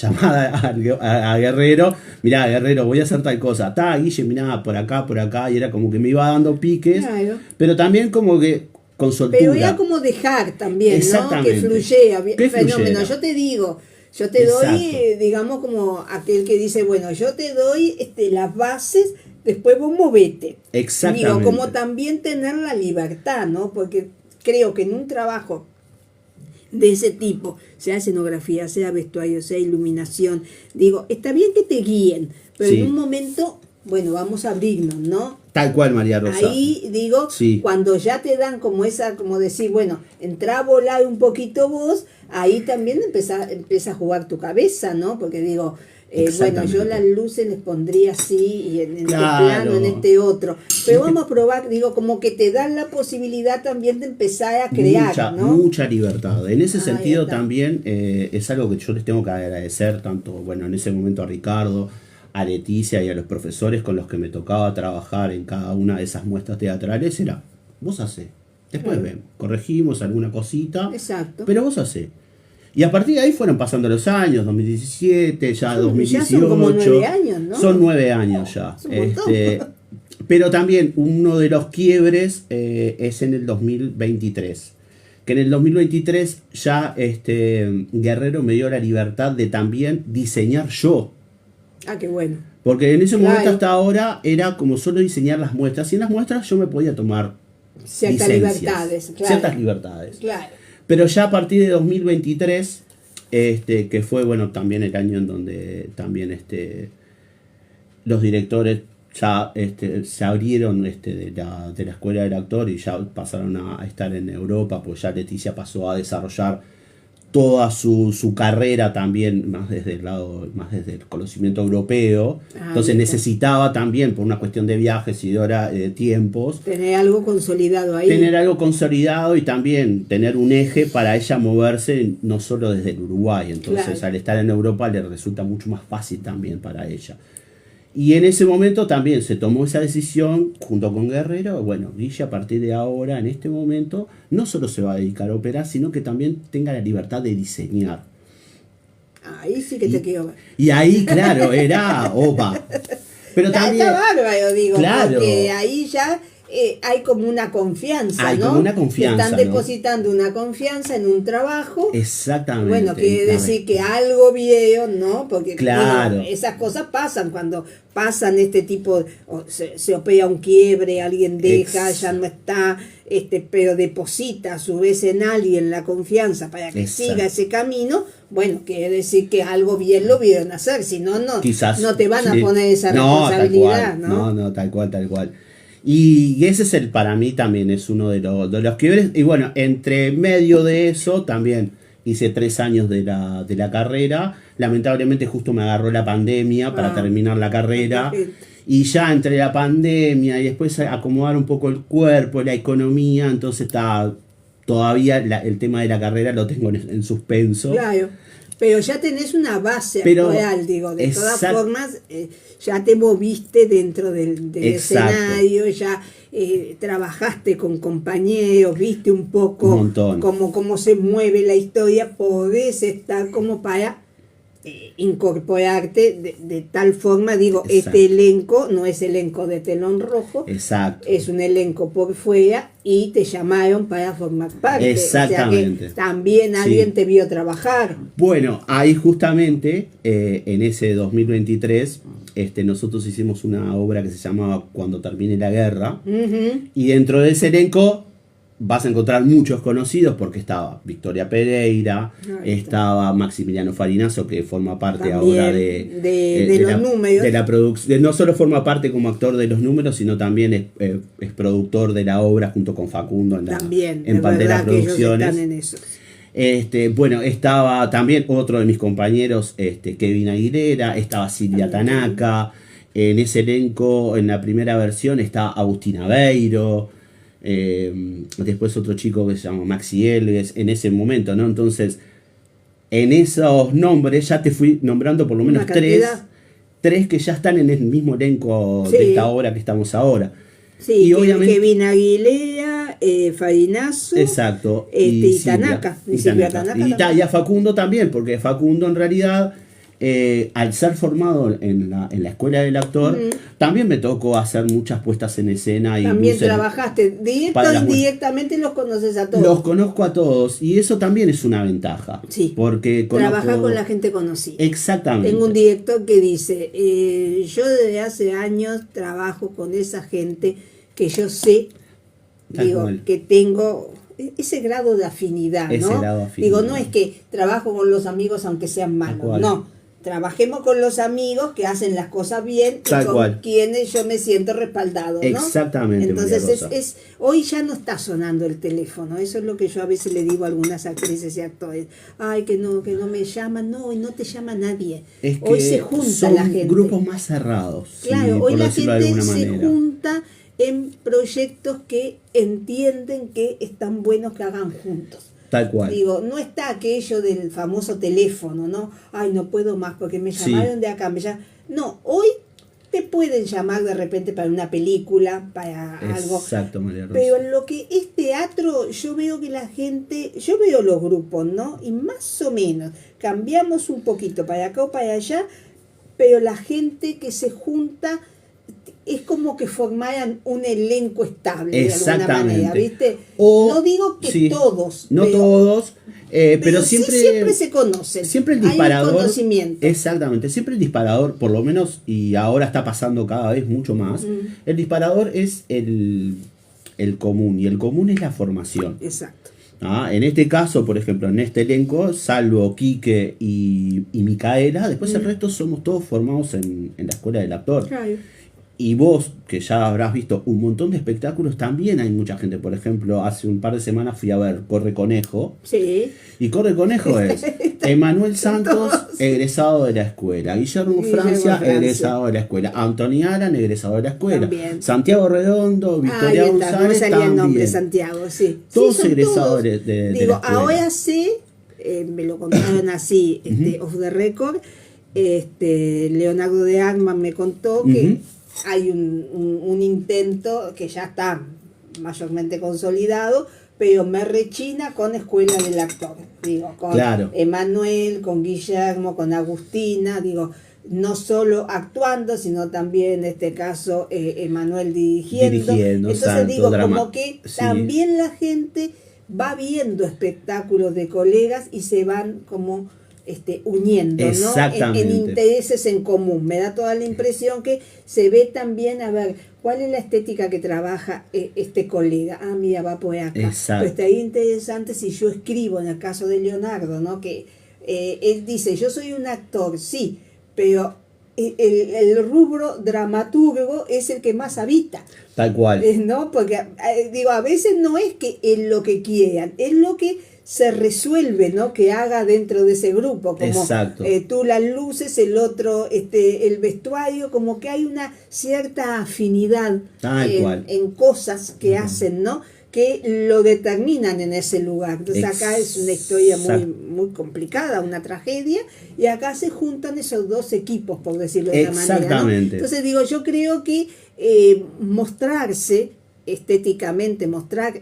[SPEAKER 2] llamada a Guerrero, mirá Guerrero, voy a hacer tal cosa, está Guille, mirá, por acá, y era como que me iba dando piques,
[SPEAKER 1] Claro.
[SPEAKER 2] pero también como que con soltura.
[SPEAKER 1] Pero era como dejar también, ¿no? Que
[SPEAKER 2] Exactamente.
[SPEAKER 1] fluyera,
[SPEAKER 2] Que
[SPEAKER 1] fenómeno.
[SPEAKER 2] fluyera.
[SPEAKER 1] Yo te digo, yo te
[SPEAKER 2] Exacto.
[SPEAKER 1] doy, digamos, como aquel que dice, bueno, yo te doy las bases, después vos movete.
[SPEAKER 2] Exactamente.
[SPEAKER 1] Digo, como también tener la libertad, ¿no? Porque creo que en un trabajo de ese tipo, sea escenografía, sea vestuario, sea iluminación, digo, está bien que te guíen, pero
[SPEAKER 2] Sí.
[SPEAKER 1] en un momento, bueno, vamos a abrirnos, ¿no?
[SPEAKER 2] Tal cual, María Rosa.
[SPEAKER 1] Ahí digo,
[SPEAKER 2] Sí.
[SPEAKER 1] cuando ya te dan como esa, como decir, bueno, entra a volar un poquito vos, ahí también empieza a jugar tu cabeza, ¿no? Porque digo, bueno,
[SPEAKER 2] Exactamente.
[SPEAKER 1] yo las luces les pondría así, y en
[SPEAKER 2] Claro.
[SPEAKER 1] este plano, en este otro. Pero vamos a probar, digo, como que te dan la posibilidad también de empezar a crear, ¿no?
[SPEAKER 2] Mucha libertad. En ese
[SPEAKER 1] Ahí
[SPEAKER 2] sentido
[SPEAKER 1] está.
[SPEAKER 2] también es algo que yo les tengo que agradecer, tanto, bueno, en ese momento a Ricardo, a Leticia y a los profesores con los que me tocaba trabajar en cada una de esas muestras teatrales, era, vos hacés, después
[SPEAKER 1] Claro.
[SPEAKER 2] ven, corregimos alguna cosita,
[SPEAKER 1] Exacto.
[SPEAKER 2] pero vos hacés. Y a partir de ahí fueron pasando los años, 2017, ya
[SPEAKER 1] Son-
[SPEAKER 2] 2018.
[SPEAKER 1] ya son como 9 años, ¿no?
[SPEAKER 2] Son 9 años ya.
[SPEAKER 1] Es un montón.
[SPEAKER 2] Pero también uno de los quiebres es en el 2023. Que en el 2023 ya Guerrero me dio la libertad de también diseñar yo.
[SPEAKER 1] Ah, qué bueno.
[SPEAKER 2] Porque en ese momento
[SPEAKER 1] Claro.
[SPEAKER 2] hasta ahora era como solo diseñar las muestras. Y en las muestras yo me podía tomar
[SPEAKER 1] Ciertas
[SPEAKER 2] licencias,
[SPEAKER 1] libertades, claro.
[SPEAKER 2] ciertas libertades.
[SPEAKER 1] Claro.
[SPEAKER 2] Pero ya a partir de 2023, que fue bueno también el año en donde también los directores ya se abrieron de la escuela del actor y ya pasaron a estar en Europa, pues ya Leticia pasó a desarrollar toda su carrera también más desde el lado, más desde el conocimiento europeo. Entonces
[SPEAKER 1] listo.
[SPEAKER 2] necesitaba también, por una cuestión de viajes y de tiempos,
[SPEAKER 1] Tener algo consolidado ahí.
[SPEAKER 2] tener algo consolidado y también tener un eje para ella moverse no solo desde el Uruguay. Entonces
[SPEAKER 1] Claro.
[SPEAKER 2] al estar en Europa le resulta mucho más fácil también para ella. Y en ese momento también se tomó esa decisión junto con Guerrero. Bueno, Guille a partir de ahora, en este momento, no solo se va a dedicar a operar, sino que también tenga la libertad de diseñar.
[SPEAKER 1] Ahí sí que te quiero ver.
[SPEAKER 2] Y ahí, claro, era opa. Pero también...
[SPEAKER 1] Está bárbaro, digo,
[SPEAKER 2] Claro.
[SPEAKER 1] porque ahí ya hay como una confianza,
[SPEAKER 2] Hay
[SPEAKER 1] ¿no?
[SPEAKER 2] como una confianza,
[SPEAKER 1] Están
[SPEAKER 2] ¿no?
[SPEAKER 1] depositando una confianza en un trabajo.
[SPEAKER 2] Exactamente.
[SPEAKER 1] Bueno, quiere decir que algo vieron, ¿no? Porque
[SPEAKER 2] Claro.
[SPEAKER 1] bueno, esas cosas pasan cuando pasan este tipo, se opera un quiebre, alguien deja, ya no está, pero deposita a su vez en alguien la confianza para que
[SPEAKER 2] Exacto.
[SPEAKER 1] siga ese camino. Bueno, quiere decir que algo bien lo vieron hacer, si no,
[SPEAKER 2] Quizás,
[SPEAKER 1] no te van a
[SPEAKER 2] sí.
[SPEAKER 1] poner esa
[SPEAKER 2] No,
[SPEAKER 1] responsabilidad,
[SPEAKER 2] tal cual,
[SPEAKER 1] ¿no?
[SPEAKER 2] no, tal cual, tal cual. Y ese es para mí también es uno de los quiebres. Y bueno, entre medio de eso también hice 3 años de la carrera. Lamentablemente justo me agarró la pandemia para terminar la carrera. Y ya entre la pandemia y después acomodar un poco el cuerpo, la economía, entonces está todavía el tema de la carrera lo tengo en suspenso.
[SPEAKER 1] Claro, pero ya tenés una base
[SPEAKER 2] Pero,
[SPEAKER 1] actual, digo, de todas
[SPEAKER 2] exact-
[SPEAKER 1] formas, ya te moviste dentro del
[SPEAKER 2] Exacto.
[SPEAKER 1] escenario, ya trabajaste con compañeros, viste un poco
[SPEAKER 2] Un montón.
[SPEAKER 1] cómo se mueve la historia, podés estar como para incorporarte de tal forma, digo,
[SPEAKER 2] Exacto.
[SPEAKER 1] este elenco no es elenco de telón rojo,
[SPEAKER 2] Exacto.
[SPEAKER 1] es un elenco por fuera y te llamaron para formar parte.
[SPEAKER 2] Exactamente.
[SPEAKER 1] O sea que también
[SPEAKER 2] Sí.
[SPEAKER 1] alguien te vio trabajar.
[SPEAKER 2] Bueno, ahí justamente, en ese 2023, nosotros hicimos una obra que se llamaba Cuando termine la guerra.
[SPEAKER 1] Ujú.
[SPEAKER 2] Y dentro de ese elenco vas a encontrar muchos conocidos porque estaba Victoria Pereira,
[SPEAKER 1] Ahí
[SPEAKER 2] estaba Maximiliano Farinazo, que forma parte
[SPEAKER 1] También
[SPEAKER 2] ahora
[SPEAKER 1] de los números.
[SPEAKER 2] de la producción. No solo forma parte como actor de los números, sino también es productor de la obra junto con Facundo
[SPEAKER 1] También,
[SPEAKER 2] en
[SPEAKER 1] es
[SPEAKER 2] Pantera
[SPEAKER 1] verdad que ellos
[SPEAKER 2] Producciones.
[SPEAKER 1] están en eso.
[SPEAKER 2] Bueno, estaba también otro de mis compañeros, Kevin Aguilera, estaba Silvia Tanaka, en ese elenco, en la primera versión, está Agustín Aveiro, después otro chico que se llama Maxi Elves, en ese momento, ¿no? Entonces, en esos nombres ya te fui nombrando por lo menos
[SPEAKER 1] Una cantidad.
[SPEAKER 2] tres que ya están en el mismo elenco
[SPEAKER 1] Sí.
[SPEAKER 2] de esta obra que estamos ahora.
[SPEAKER 1] Sí,
[SPEAKER 2] Y
[SPEAKER 1] que
[SPEAKER 2] obviamente-
[SPEAKER 1] Kevin Aguilera, Farinazo.
[SPEAKER 2] Exacto.
[SPEAKER 1] Y
[SPEAKER 2] Silvia,
[SPEAKER 1] Tanaka.
[SPEAKER 2] y
[SPEAKER 1] Silvia
[SPEAKER 2] Tanaka.
[SPEAKER 1] Tanaka
[SPEAKER 2] Y
[SPEAKER 1] también.
[SPEAKER 2] a Facundo también, porque Facundo en realidad, al ser formado en la escuela del actor, también me tocó hacer muchas puestas en escena. Y
[SPEAKER 1] También
[SPEAKER 2] luces.
[SPEAKER 1] trabajaste directo
[SPEAKER 2] para
[SPEAKER 1] o
[SPEAKER 2] las
[SPEAKER 1] indirectamente, los conoces a todos.
[SPEAKER 2] Los conozco a todos y eso también es una ventaja.
[SPEAKER 1] Sí.
[SPEAKER 2] Porque
[SPEAKER 1] Trabajar
[SPEAKER 2] conozco-
[SPEAKER 1] con la gente conocida.
[SPEAKER 2] Exactamente.
[SPEAKER 1] Tengo un director que dice, yo desde hace años trabajo con esa gente que yo sé,
[SPEAKER 2] Tal
[SPEAKER 1] digo,
[SPEAKER 2] cual.
[SPEAKER 1] que tengo ese grado de afinidad,
[SPEAKER 2] Ese
[SPEAKER 1] ¿no?
[SPEAKER 2] grado de afinidad.
[SPEAKER 1] Digo, no es que trabajo con los amigos aunque sean malos,
[SPEAKER 2] cual.
[SPEAKER 1] no. Trabajemos con los amigos que hacen las cosas bien
[SPEAKER 2] Tal
[SPEAKER 1] y con
[SPEAKER 2] cual.
[SPEAKER 1] quienes yo me siento respaldado, ¿no?
[SPEAKER 2] Exactamente,
[SPEAKER 1] Entonces
[SPEAKER 2] María Rosa.
[SPEAKER 1] hoy ya no está sonando el teléfono, eso es lo que yo a veces le digo a algunas actrices y actores, ay que no me llaman, no, y no te llama nadie.
[SPEAKER 2] Es que
[SPEAKER 1] Hoy se junta
[SPEAKER 2] son
[SPEAKER 1] la gente.
[SPEAKER 2] grupos más cerrados.
[SPEAKER 1] Claro,
[SPEAKER 2] sí,
[SPEAKER 1] hoy
[SPEAKER 2] por
[SPEAKER 1] la
[SPEAKER 2] decirlo de
[SPEAKER 1] gente
[SPEAKER 2] alguna
[SPEAKER 1] se
[SPEAKER 2] manera.
[SPEAKER 1] junta en proyectos que entienden que están buenos que hagan juntos.
[SPEAKER 2] Tal cual.
[SPEAKER 1] Digo, no está aquello del famoso teléfono, ¿no? Ay, no puedo más porque me
[SPEAKER 2] Sí.
[SPEAKER 1] llamaron de acá. No, hoy te pueden llamar de repente para una película, para algo.
[SPEAKER 2] Exacto, María Rosa.
[SPEAKER 1] Pero en lo que es teatro, yo veo que la gente, yo veo los grupos, ¿no? Y más o menos, cambiamos un poquito para acá o para allá, pero la gente que se junta es como que formaran un elenco estable de alguna
[SPEAKER 2] Exactamente.
[SPEAKER 1] manera, ¿viste?
[SPEAKER 2] O-
[SPEAKER 1] no digo que
[SPEAKER 2] sí,
[SPEAKER 1] todos,
[SPEAKER 2] no
[SPEAKER 1] pero
[SPEAKER 2] todos. Pero
[SPEAKER 1] sí,
[SPEAKER 2] siempre,
[SPEAKER 1] siempre se conocen.
[SPEAKER 2] Siempre el
[SPEAKER 1] Hay un
[SPEAKER 2] disparador.
[SPEAKER 1] conocimiento.
[SPEAKER 2] Exactamente, siempre el disparador, por lo menos, y ahora está pasando cada vez mucho más, el disparador es el común, y el común es la formación.
[SPEAKER 1] Exacto.
[SPEAKER 2] En este caso, por ejemplo, en este elenco, salvo Quique y Micaela, después el resto somos todos formados en la escuela del actor.
[SPEAKER 1] Claro.
[SPEAKER 2] Y vos, que ya habrás visto un montón de espectáculos, también hay mucha gente. Por ejemplo, hace un par de semanas fui a ver Corre Conejo.
[SPEAKER 1] Sí.
[SPEAKER 2] Y Corre Conejo es Emanuel Santos, egresado de la escuela. Guillermo Francia, egresado de la escuela. Anthony Alan, egresado de la escuela.
[SPEAKER 1] También.
[SPEAKER 2] Santiago Redondo, Victoria González,
[SPEAKER 1] no me salía el nombre,
[SPEAKER 2] también.
[SPEAKER 1] Santiago, sí.
[SPEAKER 2] Todos
[SPEAKER 1] sí,
[SPEAKER 2] egresados
[SPEAKER 1] todos.
[SPEAKER 2] de la
[SPEAKER 1] Digo,
[SPEAKER 2] escuela.
[SPEAKER 1] ahora sí, me lo contaron así, off the record, Leonardo de Arman me contó que hay un intento que ya está mayormente consolidado, pero me rechina con Escuela del Actor, digo, con Emanuel, con Guillermo, con Agustina, digo, no solo actuando, sino también en este caso Emanuel dirigiendo. Entonces digo, como que también la gente va viendo espectáculos de colegas y se van como uniendo, ¿no? En intereses en común. Me da toda la impresión que se ve también, a ver, ¿cuál es la estética que trabaja este colega? Ah, mira, va por acá.
[SPEAKER 2] Exacto.
[SPEAKER 1] Pero estaría interesante si yo escribo, en el caso de Leonardo, ¿no? Que él dice, yo soy un actor, sí, pero el rubro dramaturgo es el que más habita.
[SPEAKER 2] Tal cual.
[SPEAKER 1] ¿No? Porque, digo, a veces no es que es lo que quieran, es lo que se resuelve, ¿no? Que haga dentro de ese grupo, como tú las luces, el otro el vestuario, como que hay una cierta afinidad en cosas que hacen, ¿no? Que lo determinan en ese lugar. Entonces acá es una historia muy, muy complicada, una tragedia, y acá se juntan esos dos equipos, por decirlo de una manera, ¿no? Entonces digo, yo creo que mostrarse estéticamente, mostrar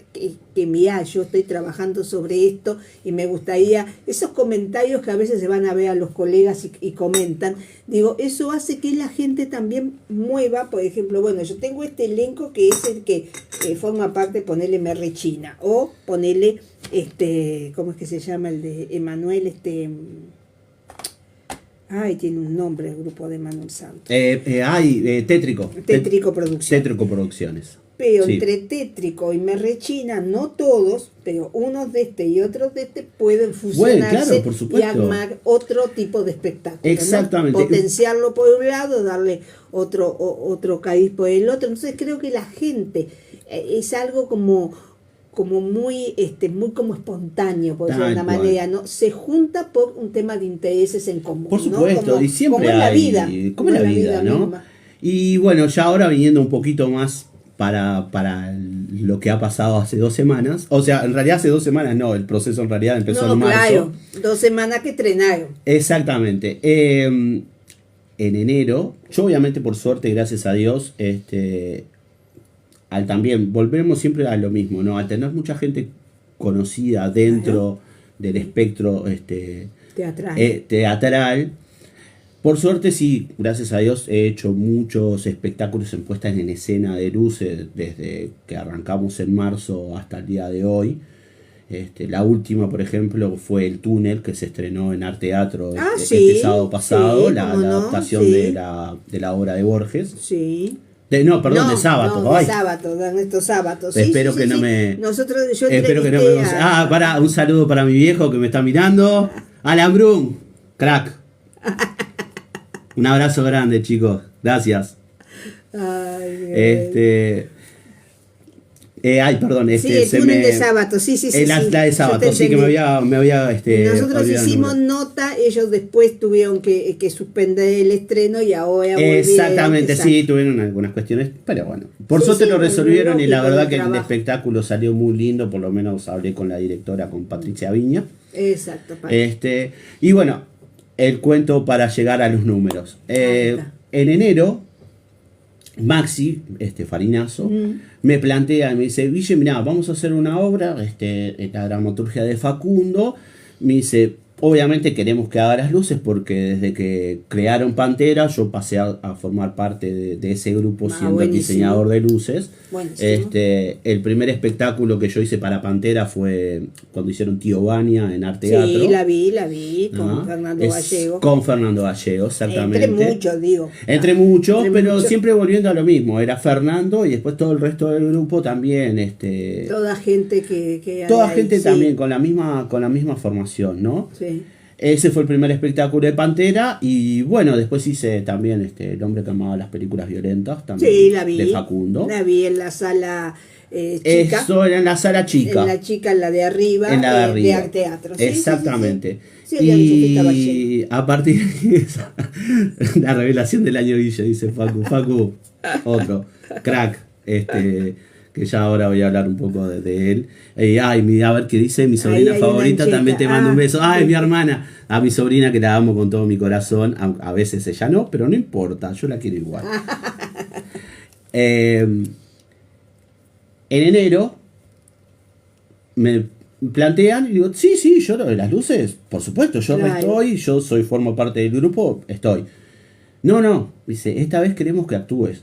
[SPEAKER 1] que mira, yo estoy trabajando sobre esto y me gustaría, esos comentarios que a veces se van a ver a los colegas y comentan, digo, eso hace que la gente también mueva, por ejemplo, bueno, yo tengo este elenco que es el que forma parte, ponerle Merrechina, o ponerle, ¿cómo es que se llama el de Emanuel? Ay, tiene un nombre el grupo de Manuel Santos.
[SPEAKER 2] Tétrico.
[SPEAKER 1] Tétrico Producciones.
[SPEAKER 2] Tétrico Producciones.
[SPEAKER 1] Pero entre Tétrico y Merrechina, no todos, pero unos de y otros de pueden fusionarse y armar otro tipo de espectáculo.
[SPEAKER 2] Exactamente.
[SPEAKER 1] ¿No? Potenciarlo por un lado, darle otro cariz por el otro. Entonces creo que la gente es algo como muy muy como espontáneo, por decirlo de una manera, ¿no? Se junta por un tema de intereses en común.
[SPEAKER 2] Por supuesto,
[SPEAKER 1] ¿no?
[SPEAKER 2] y siempre
[SPEAKER 1] como
[SPEAKER 2] hay,
[SPEAKER 1] la vida,
[SPEAKER 2] como la vida, ¿no?
[SPEAKER 1] Misma.
[SPEAKER 2] Y bueno, ya ahora viniendo un poquito más para lo que ha pasado hace 2 semanas, o sea, en realidad hace 2 semanas no, el proceso en realidad empezó en marzo.
[SPEAKER 1] Claro, 2 semanas que estrenaron.
[SPEAKER 2] Exactamente. En enero, yo obviamente por suerte, gracias a Dios, al también, volvemos siempre a lo mismo, ¿no? Al tener mucha gente conocida dentro del espectro teatral, por suerte sí, gracias a Dios he hecho muchos espectáculos en puestas en escena de luces desde que arrancamos en marzo hasta el día de hoy. La última, por ejemplo, fue El Túnel, que se estrenó en Arteatro este sábado pasado, la adaptación de la obra de Borges.
[SPEAKER 1] Sí.
[SPEAKER 2] De sábado.
[SPEAKER 1] No, de sábado, en estos sábados.
[SPEAKER 2] Espero que no me...
[SPEAKER 1] Yo
[SPEAKER 2] espero que no me... un saludo para mi viejo que me está mirando. Alan Brum, crack. Un abrazo grande, chicos. Gracias.
[SPEAKER 1] Ay,
[SPEAKER 2] perdón.
[SPEAKER 1] El túnel de sábado, sí.
[SPEAKER 2] La de sábado, sí, que me había
[SPEAKER 1] nosotros hicimos nota, ellos después tuvieron que suspender el estreno y ahora volvieron.
[SPEAKER 2] Exactamente, sí, tuvieron algunas cuestiones, pero bueno. Por suerte lo resolvieron y la verdad que el espectáculo salió muy lindo, por lo menos hablé con la directora, con Patricia Viña.
[SPEAKER 1] Exacto.
[SPEAKER 2] Y bueno, el cuento para llegar a los números. En enero, Maxi, Farinazo, me plantea, me dice, Guille, mirá, vamos a hacer una obra, la dramaturgia de Facundo, me dice, obviamente queremos que haga las luces porque desde que crearon Pantera yo pasé a formar parte de ese grupo siendo el diseñador de luces.
[SPEAKER 1] Buenísimo.
[SPEAKER 2] El primer espectáculo que yo hice para Pantera fue cuando hicieron Tío Vania en Arte Teatro.
[SPEAKER 1] Sí, la vi con Fernando Gallego.
[SPEAKER 2] Con Fernando Gallego, exactamente.
[SPEAKER 1] Entre muchos,
[SPEAKER 2] pero
[SPEAKER 1] muchos.
[SPEAKER 2] siempre volviendo a lo mismo. Era Fernando y después todo el resto del grupo también.
[SPEAKER 1] Toda gente que
[SPEAKER 2] toda
[SPEAKER 1] hay
[SPEAKER 2] gente
[SPEAKER 1] ahí,
[SPEAKER 2] también
[SPEAKER 1] sí.
[SPEAKER 2] con la misma formación, ¿no?
[SPEAKER 1] Sí.
[SPEAKER 2] Ese fue el primer espectáculo de Pantera y bueno, después hice también El hombre que amaba las películas violentas, también
[SPEAKER 1] Sí, la vi.
[SPEAKER 2] de Facundo.
[SPEAKER 1] La vi en la sala chica.
[SPEAKER 2] Eso era en la sala chica.
[SPEAKER 1] En la chica, en la de arriba,
[SPEAKER 2] En la de arriba.
[SPEAKER 1] de Arte Teatro. Sí,
[SPEAKER 2] exactamente.
[SPEAKER 1] Sí, Sofía
[SPEAKER 2] Y a partir de esa, la revelación del año Guille, dice Facu, otro, crack, que ya ahora voy a hablar un poco de él. A ver qué dice mi sobrina favorita, también te mando un beso. Ay, mi hermana, a mi sobrina que la amo con todo mi corazón, a veces ella no, pero no importa, yo la quiero igual. En enero me plantean y digo, sí, yo lo de las luces, por supuesto, yo estoy, formo parte del grupo, estoy. No, dice, esta vez queremos que actúes.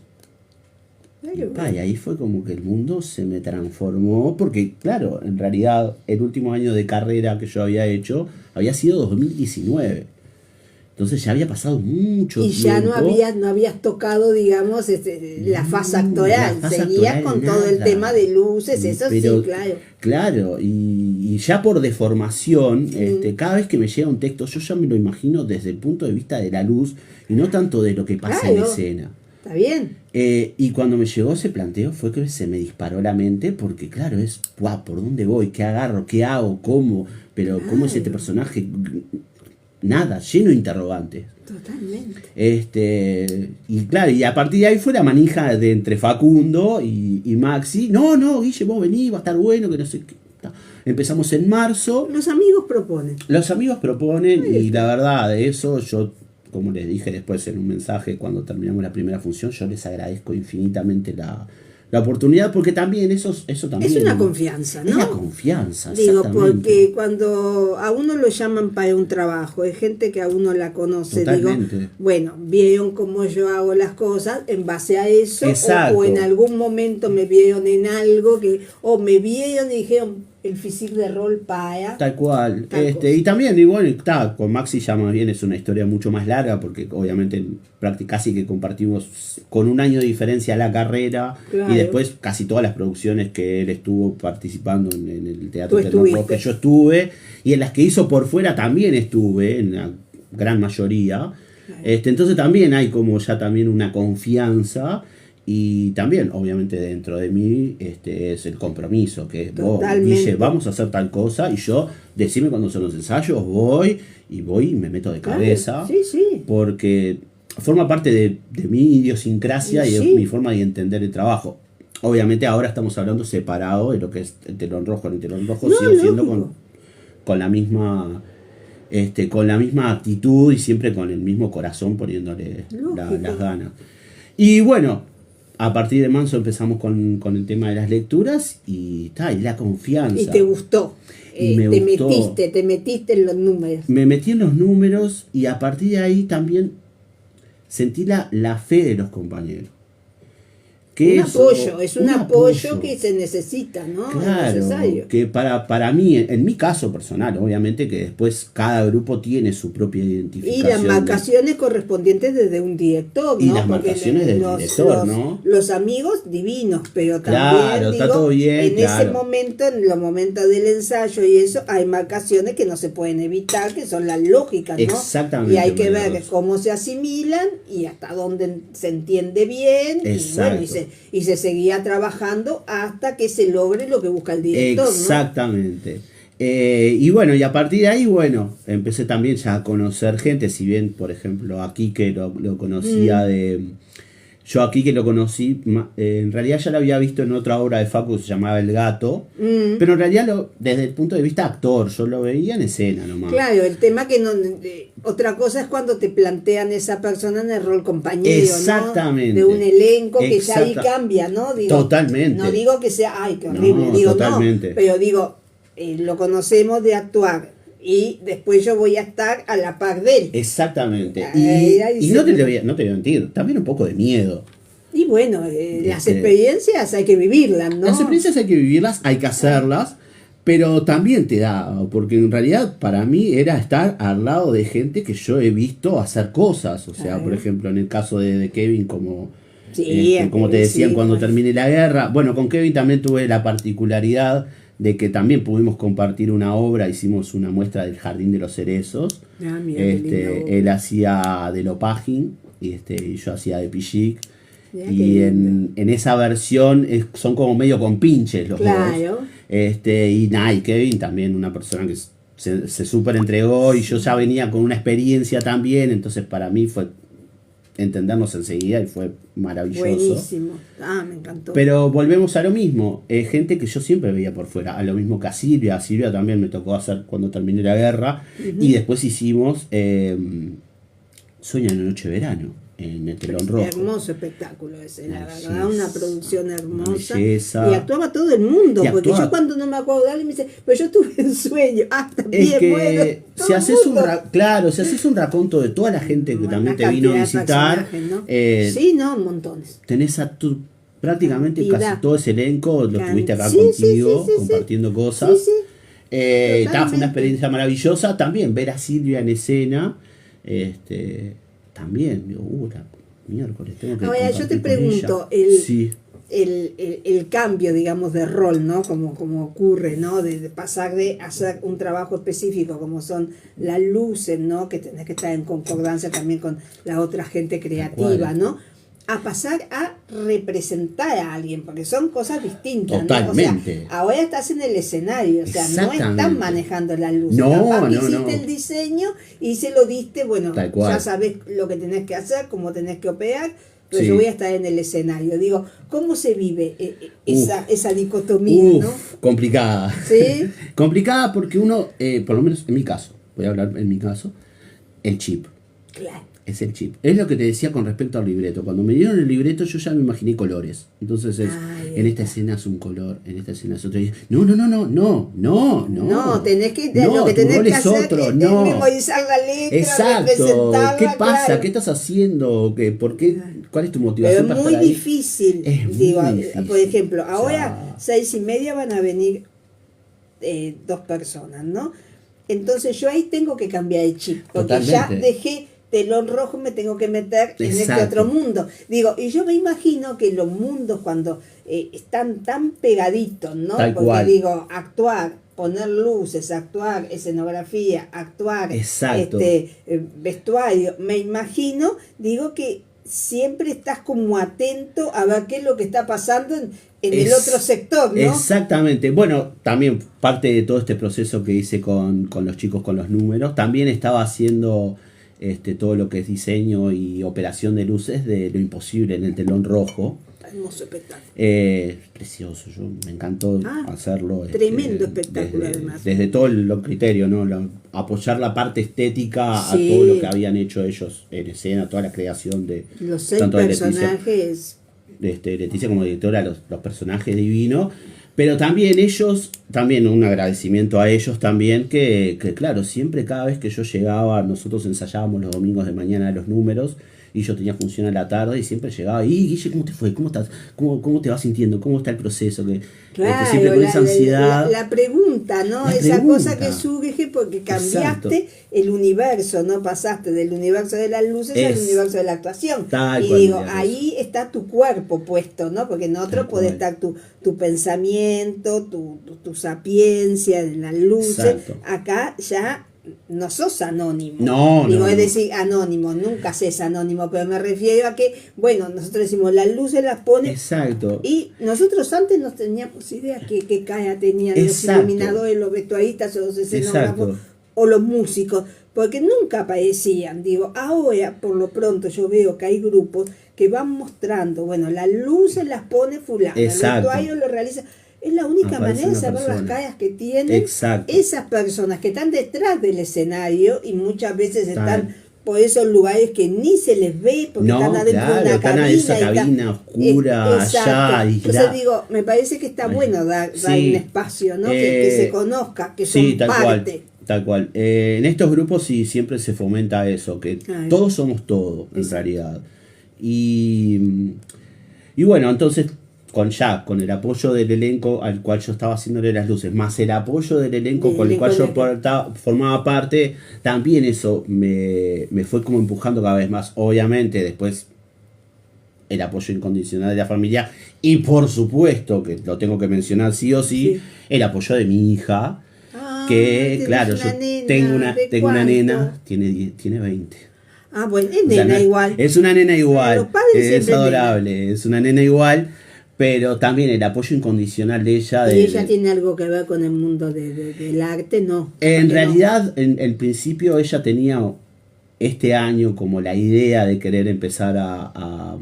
[SPEAKER 2] Y ahí fue como que el mundo se me transformó, porque claro, en realidad el último año de carrera que yo había hecho había sido 2019. Entonces ya había pasado mucho tiempo.
[SPEAKER 1] Y ya no habías tocado, digamos, la fase actoral. Seguías con nada. Todo el tema de luces, eso
[SPEAKER 2] pero,
[SPEAKER 1] sí, claro.
[SPEAKER 2] Claro, y ya por deformación, cada vez que me llega un texto, yo ya me lo imagino desde el punto de vista de la luz y no tanto de lo que pasa en escena.
[SPEAKER 1] Está bien.
[SPEAKER 2] Y cuando me llegó ese planteo fue que se me disparó la mente porque claro, es, ¿por dónde voy? ¿Qué agarro? ¿Qué hago? ¿Cómo? Pero ¿cómo es este personaje? Nada, lleno de interrogantes.
[SPEAKER 1] Totalmente.
[SPEAKER 2] Y claro, y a partir de ahí fue la manija de entre Facundo y Maxi. No, Guille, vos vení, va a estar bueno, que no sé qué. Empezamos en marzo.
[SPEAKER 1] Los amigos proponen.
[SPEAKER 2] Y la verdad, de eso yo, como les dije después en un mensaje cuando terminamos la primera función, yo les agradezco infinitamente la oportunidad, porque también eso también
[SPEAKER 1] es una confianza, ¿no?
[SPEAKER 2] Es la confianza,
[SPEAKER 1] digo, porque cuando a uno lo llaman para un trabajo, es gente que a uno la conoce,
[SPEAKER 2] totalmente.
[SPEAKER 1] Digo, bueno, vieron cómo yo hago las cosas, en base a eso, o en algún momento me vieron en algo o me vieron y dijeron el físico de rol para
[SPEAKER 2] tal cual. Y también, y bueno, con Maxi ya más bien es una historia mucho más larga, porque obviamente casi que compartimos con un año de diferencia la carrera, claro. Y después casi todas las producciones que él estuvo participando en el Teatro Terror que yo estuve, y en las que hizo por fuera también estuve, en la gran mayoría. Claro. Entonces también hay como ya también una confianza. Y también, obviamente, dentro de mí es el compromiso, que es vos, Guille, vamos a hacer tal cosa, y yo, decime cuando son los ensayos, voy y me meto de cabeza,
[SPEAKER 1] claro, sí.
[SPEAKER 2] Porque forma parte de mi idiosincrasia y de mi forma de entender el trabajo. Obviamente ahora estamos hablando separado de lo que es el telón rojo. El telón rojo sigo siendo con la misma... con la misma actitud y siempre con el mismo corazón poniéndole las ganas. Y bueno, a partir de marzo empezamos con el tema de las lecturas y la confianza.
[SPEAKER 1] Y te gustó. Te metiste en los números.
[SPEAKER 2] Me metí en los números y a partir de ahí también sentí la fe de los compañeros.
[SPEAKER 1] Es un apoyo que se necesita, ¿no?
[SPEAKER 2] Claro, es necesario. Que para mí, en mi caso personal, obviamente que después cada grupo tiene su propia identificación.
[SPEAKER 1] Y las marcaciones correspondientes desde un director, ¿no?
[SPEAKER 2] Y las marcaciones del director, ¿no?
[SPEAKER 1] Los amigos divinos, pero también,
[SPEAKER 2] claro, está todo bien,
[SPEAKER 1] ese momento, en los momentos del ensayo y eso, hay marcaciones que no se pueden evitar, que son las lógicas, ¿no?
[SPEAKER 2] Exactamente.
[SPEAKER 1] Y hay que ver cómo se asimilan y hasta dónde se entiende bien.
[SPEAKER 2] Exacto.
[SPEAKER 1] Y se seguía trabajando hasta que se logre lo que busca el director.
[SPEAKER 2] Exactamente. ¿No? Y bueno, y a partir de ahí, empecé también ya a conocer gente, si bien, por ejemplo, aquí que lo conocía yo aquí que lo conocí, en realidad ya lo había visto en otra obra de Facu que se llamaba El Gato, pero en realidad desde el punto de vista actor, yo lo veía en escena nomás.
[SPEAKER 1] Claro, el tema que otra cosa es cuando te plantean esa persona en el rol compañero,
[SPEAKER 2] exactamente,
[SPEAKER 1] ¿no? De un elenco que ya ahí cambia, ¿no? Digo,
[SPEAKER 2] totalmente.
[SPEAKER 1] No digo que sea, ay, qué horrible,
[SPEAKER 2] no,
[SPEAKER 1] digo,
[SPEAKER 2] totalmente.
[SPEAKER 1] no, pero digo, lo conocemos de actuar y después yo voy a estar a la par de él.
[SPEAKER 2] Exactamente.
[SPEAKER 1] Ahí
[SPEAKER 2] Y no te voy a mentir, también un poco de miedo.
[SPEAKER 1] Y bueno, las experiencias hay que vivirlas, ¿no?
[SPEAKER 2] Las experiencias hay que vivirlas, hay que hacerlas, pero también te da, porque en realidad para mí era estar al lado de gente que yo he visto hacer cosas. O sea, por ejemplo, en el caso de Kevin, como te decían, cuando termine la guerra. Bueno, con Kevin también tuve la particularidad de que también pudimos compartir una obra, hicimos una muestra del Jardín de los Cerezos.
[SPEAKER 1] Mira,
[SPEAKER 2] Él hacía de Lopagin y yo hacía de Pichic. Y en esa versión son como medio compinches los dos. Y Kevin también una persona que se súper entregó, y yo ya venía con una experiencia también, entonces para mí fue entendernos enseguida y fue maravilloso.
[SPEAKER 1] Buenísimo. Me encantó.
[SPEAKER 2] Pero volvemos a lo mismo, gente que yo siempre veía por fuera, a lo mismo que a Silvia también me tocó hacer cuando terminé la guerra, y después hicimos Sueña en la noche de verano, en el telón rojo.
[SPEAKER 1] Hermoso espectáculo ese, la verdad, una producción hermosa.
[SPEAKER 2] Belleza.
[SPEAKER 1] Y actuaba todo el mundo, porque yo cuando no me acuerdo de alguien me dice, pero yo tuve un sueño, también,
[SPEAKER 2] es que
[SPEAKER 1] bueno,
[SPEAKER 2] si haces un raconto de toda la gente que también te vino a visitar,
[SPEAKER 1] ¿no? Montones.
[SPEAKER 2] Tenés prácticamente casi todo ese elenco, lo tuviste acá contigo, compartiendo cosas. Fue una experiencia maravillosa. También ver a Silvia en escena, también, digo, miércoles tengo que
[SPEAKER 1] ahora yo te pregunto, el cambio, digamos, de rol, ¿no? Como ocurre, ¿no? De pasar de hacer un trabajo específico, como son las luces, ¿no? Que tenés que estar en concordancia también con la otra gente creativa, ¿no? A pasar a representar a alguien, porque son cosas distintas.
[SPEAKER 2] Totalmente.
[SPEAKER 1] ¿no? O sea, ahora estás en el escenario, o sea, no están manejando las luces. Capaz que hiciste el diseño y se lo diste, bueno, ya sabes lo que tenés que hacer, cómo tenés que operar, pero yo voy a estar en el escenario. Digo, ¿cómo se vive esa dicotomía, no?
[SPEAKER 2] Complicada.
[SPEAKER 1] ¿Sí?
[SPEAKER 2] Complicada porque uno, por lo menos en mi caso, voy a hablar en mi caso, el chip.
[SPEAKER 1] Claro.
[SPEAKER 2] Es el chip. Es lo que te decía con respecto al libreto. Cuando me dieron el libreto yo ya me imaginé colores. Entonces en esta escena es un color, en esta escena es otro. Y no,
[SPEAKER 1] tenés que, lo que tenés que hacer
[SPEAKER 2] otro,
[SPEAKER 1] es memorizar la letra,
[SPEAKER 2] exacto. ¿Qué pasa?
[SPEAKER 1] Claro.
[SPEAKER 2] ¿Qué estás haciendo? ¿Por qué? ¿Cuál es tu motivación?
[SPEAKER 1] Pero es muy difícil.
[SPEAKER 2] Difícil.
[SPEAKER 1] Por ejemplo, ahora 6:30 van a venir 2 personas, ¿no? Entonces yo ahí tengo que cambiar el chip. Porque ya dejé telón rojo, me tengo que meter en este otro mundo. Digo, y yo me imagino que los mundos cuando están tan pegaditos, ¿no?
[SPEAKER 2] Tal
[SPEAKER 1] Porque
[SPEAKER 2] cual.
[SPEAKER 1] digo, actuar, poner luces, actuar, escenografía, actuar, vestuario, me imagino, digo que siempre estás como atento a ver qué es lo que está pasando en el otro sector, ¿no?
[SPEAKER 2] Exactamente. Bueno, también parte de todo este proceso que hice con los chicos con los números, también estaba haciendo todo lo que es diseño y operación de luces de Lo Imposible en el telón rojo.
[SPEAKER 1] Hermoso espectáculo.
[SPEAKER 2] Precioso, me encantó hacerlo.
[SPEAKER 1] Tremendo espectáculo además.
[SPEAKER 2] Desde todo los criterios, ¿no? Apoyar la parte estética a todo lo que habían hecho ellos en escena, toda la creación de
[SPEAKER 1] los 6
[SPEAKER 2] tanto
[SPEAKER 1] personajes.
[SPEAKER 2] De Leticia como directora, los personajes divinos. Pero también un agradecimiento a ellos también, que claro, siempre cada vez que yo llegaba, nosotros ensayábamos los domingos de mañana los números, y yo tenía función a la tarde, y siempre llegaba, Guille, ¿cómo te fue? ¿Cómo estás? ¿Cómo te vas sintiendo? ¿Cómo está el proceso?
[SPEAKER 1] Claro,
[SPEAKER 2] siempre con esa ansiedad.
[SPEAKER 1] La pregunta, ¿no? Esa cosa que surge porque cambiaste el universo, ¿no? Pasaste del universo de las luces al universo de la actuación. Y digo, ahí está tu cuerpo puesto, ¿no? Porque en otro puede estar tu pensamiento, tu sapiencia en las luces. Exacto. Acá ya no sos anónimo. Es decir, anónimo, nunca ses anónimo, pero me refiero a que, bueno, nosotros decimos, las luces las pones.
[SPEAKER 2] Exacto.
[SPEAKER 1] Y nosotros antes no teníamos idea qué cara tenían los iluminadores, los vestuaristas o los escenógrafos o los músicos, porque nunca aparecían. Digo, ahora por lo pronto yo veo que hay grupos que van mostrando, bueno, las luces las pone fulano, el vestuario lo realiza. Es la única manera de saber las caras que tienen esas personas que están detrás del escenario, y muchas veces están por esos lugares que ni se les ve porque están adentro de una cabina.
[SPEAKER 2] Esa cabina oscura, allá.
[SPEAKER 1] Entonces digo, me parece que está bueno dar un espacio, ¿no? Que se conozca, que son parte.
[SPEAKER 2] Tal cual. En estos grupos sí siempre se fomenta eso, que
[SPEAKER 1] Claro.
[SPEAKER 2] todos somos todo, en realidad. Y, y bueno, entonces con el apoyo del elenco al cual yo estaba haciéndole las luces, más el apoyo del elenco
[SPEAKER 1] Del
[SPEAKER 2] con el cual yo
[SPEAKER 1] elenco
[SPEAKER 2] formaba parte, también eso me fue como empujando cada vez más. Obviamente después el apoyo incondicional de la familia y por supuesto, que lo tengo que mencionar sí o sí,
[SPEAKER 1] Sí.
[SPEAKER 2] el apoyo de mi hija,
[SPEAKER 1] Ah,
[SPEAKER 2] que
[SPEAKER 1] tenés
[SPEAKER 2] claro,
[SPEAKER 1] una
[SPEAKER 2] yo
[SPEAKER 1] nena,
[SPEAKER 2] tengo una
[SPEAKER 1] ¿de
[SPEAKER 2] nena,
[SPEAKER 1] cuánto?
[SPEAKER 2] tiene 20.
[SPEAKER 1] Ah, bueno, es
[SPEAKER 2] O sea,
[SPEAKER 1] nena
[SPEAKER 2] no-
[SPEAKER 1] igual.
[SPEAKER 2] es una nena igual,
[SPEAKER 1] Los padres
[SPEAKER 2] es
[SPEAKER 1] siempre
[SPEAKER 2] adorable, es una nena igual, pero también el apoyo incondicional de ella.
[SPEAKER 1] ¿Y ella tiene algo que ver con el mundo del arte? No. Capaz
[SPEAKER 2] En
[SPEAKER 1] que no.
[SPEAKER 2] realidad, en el principio ella tenía este año como la idea de querer empezar a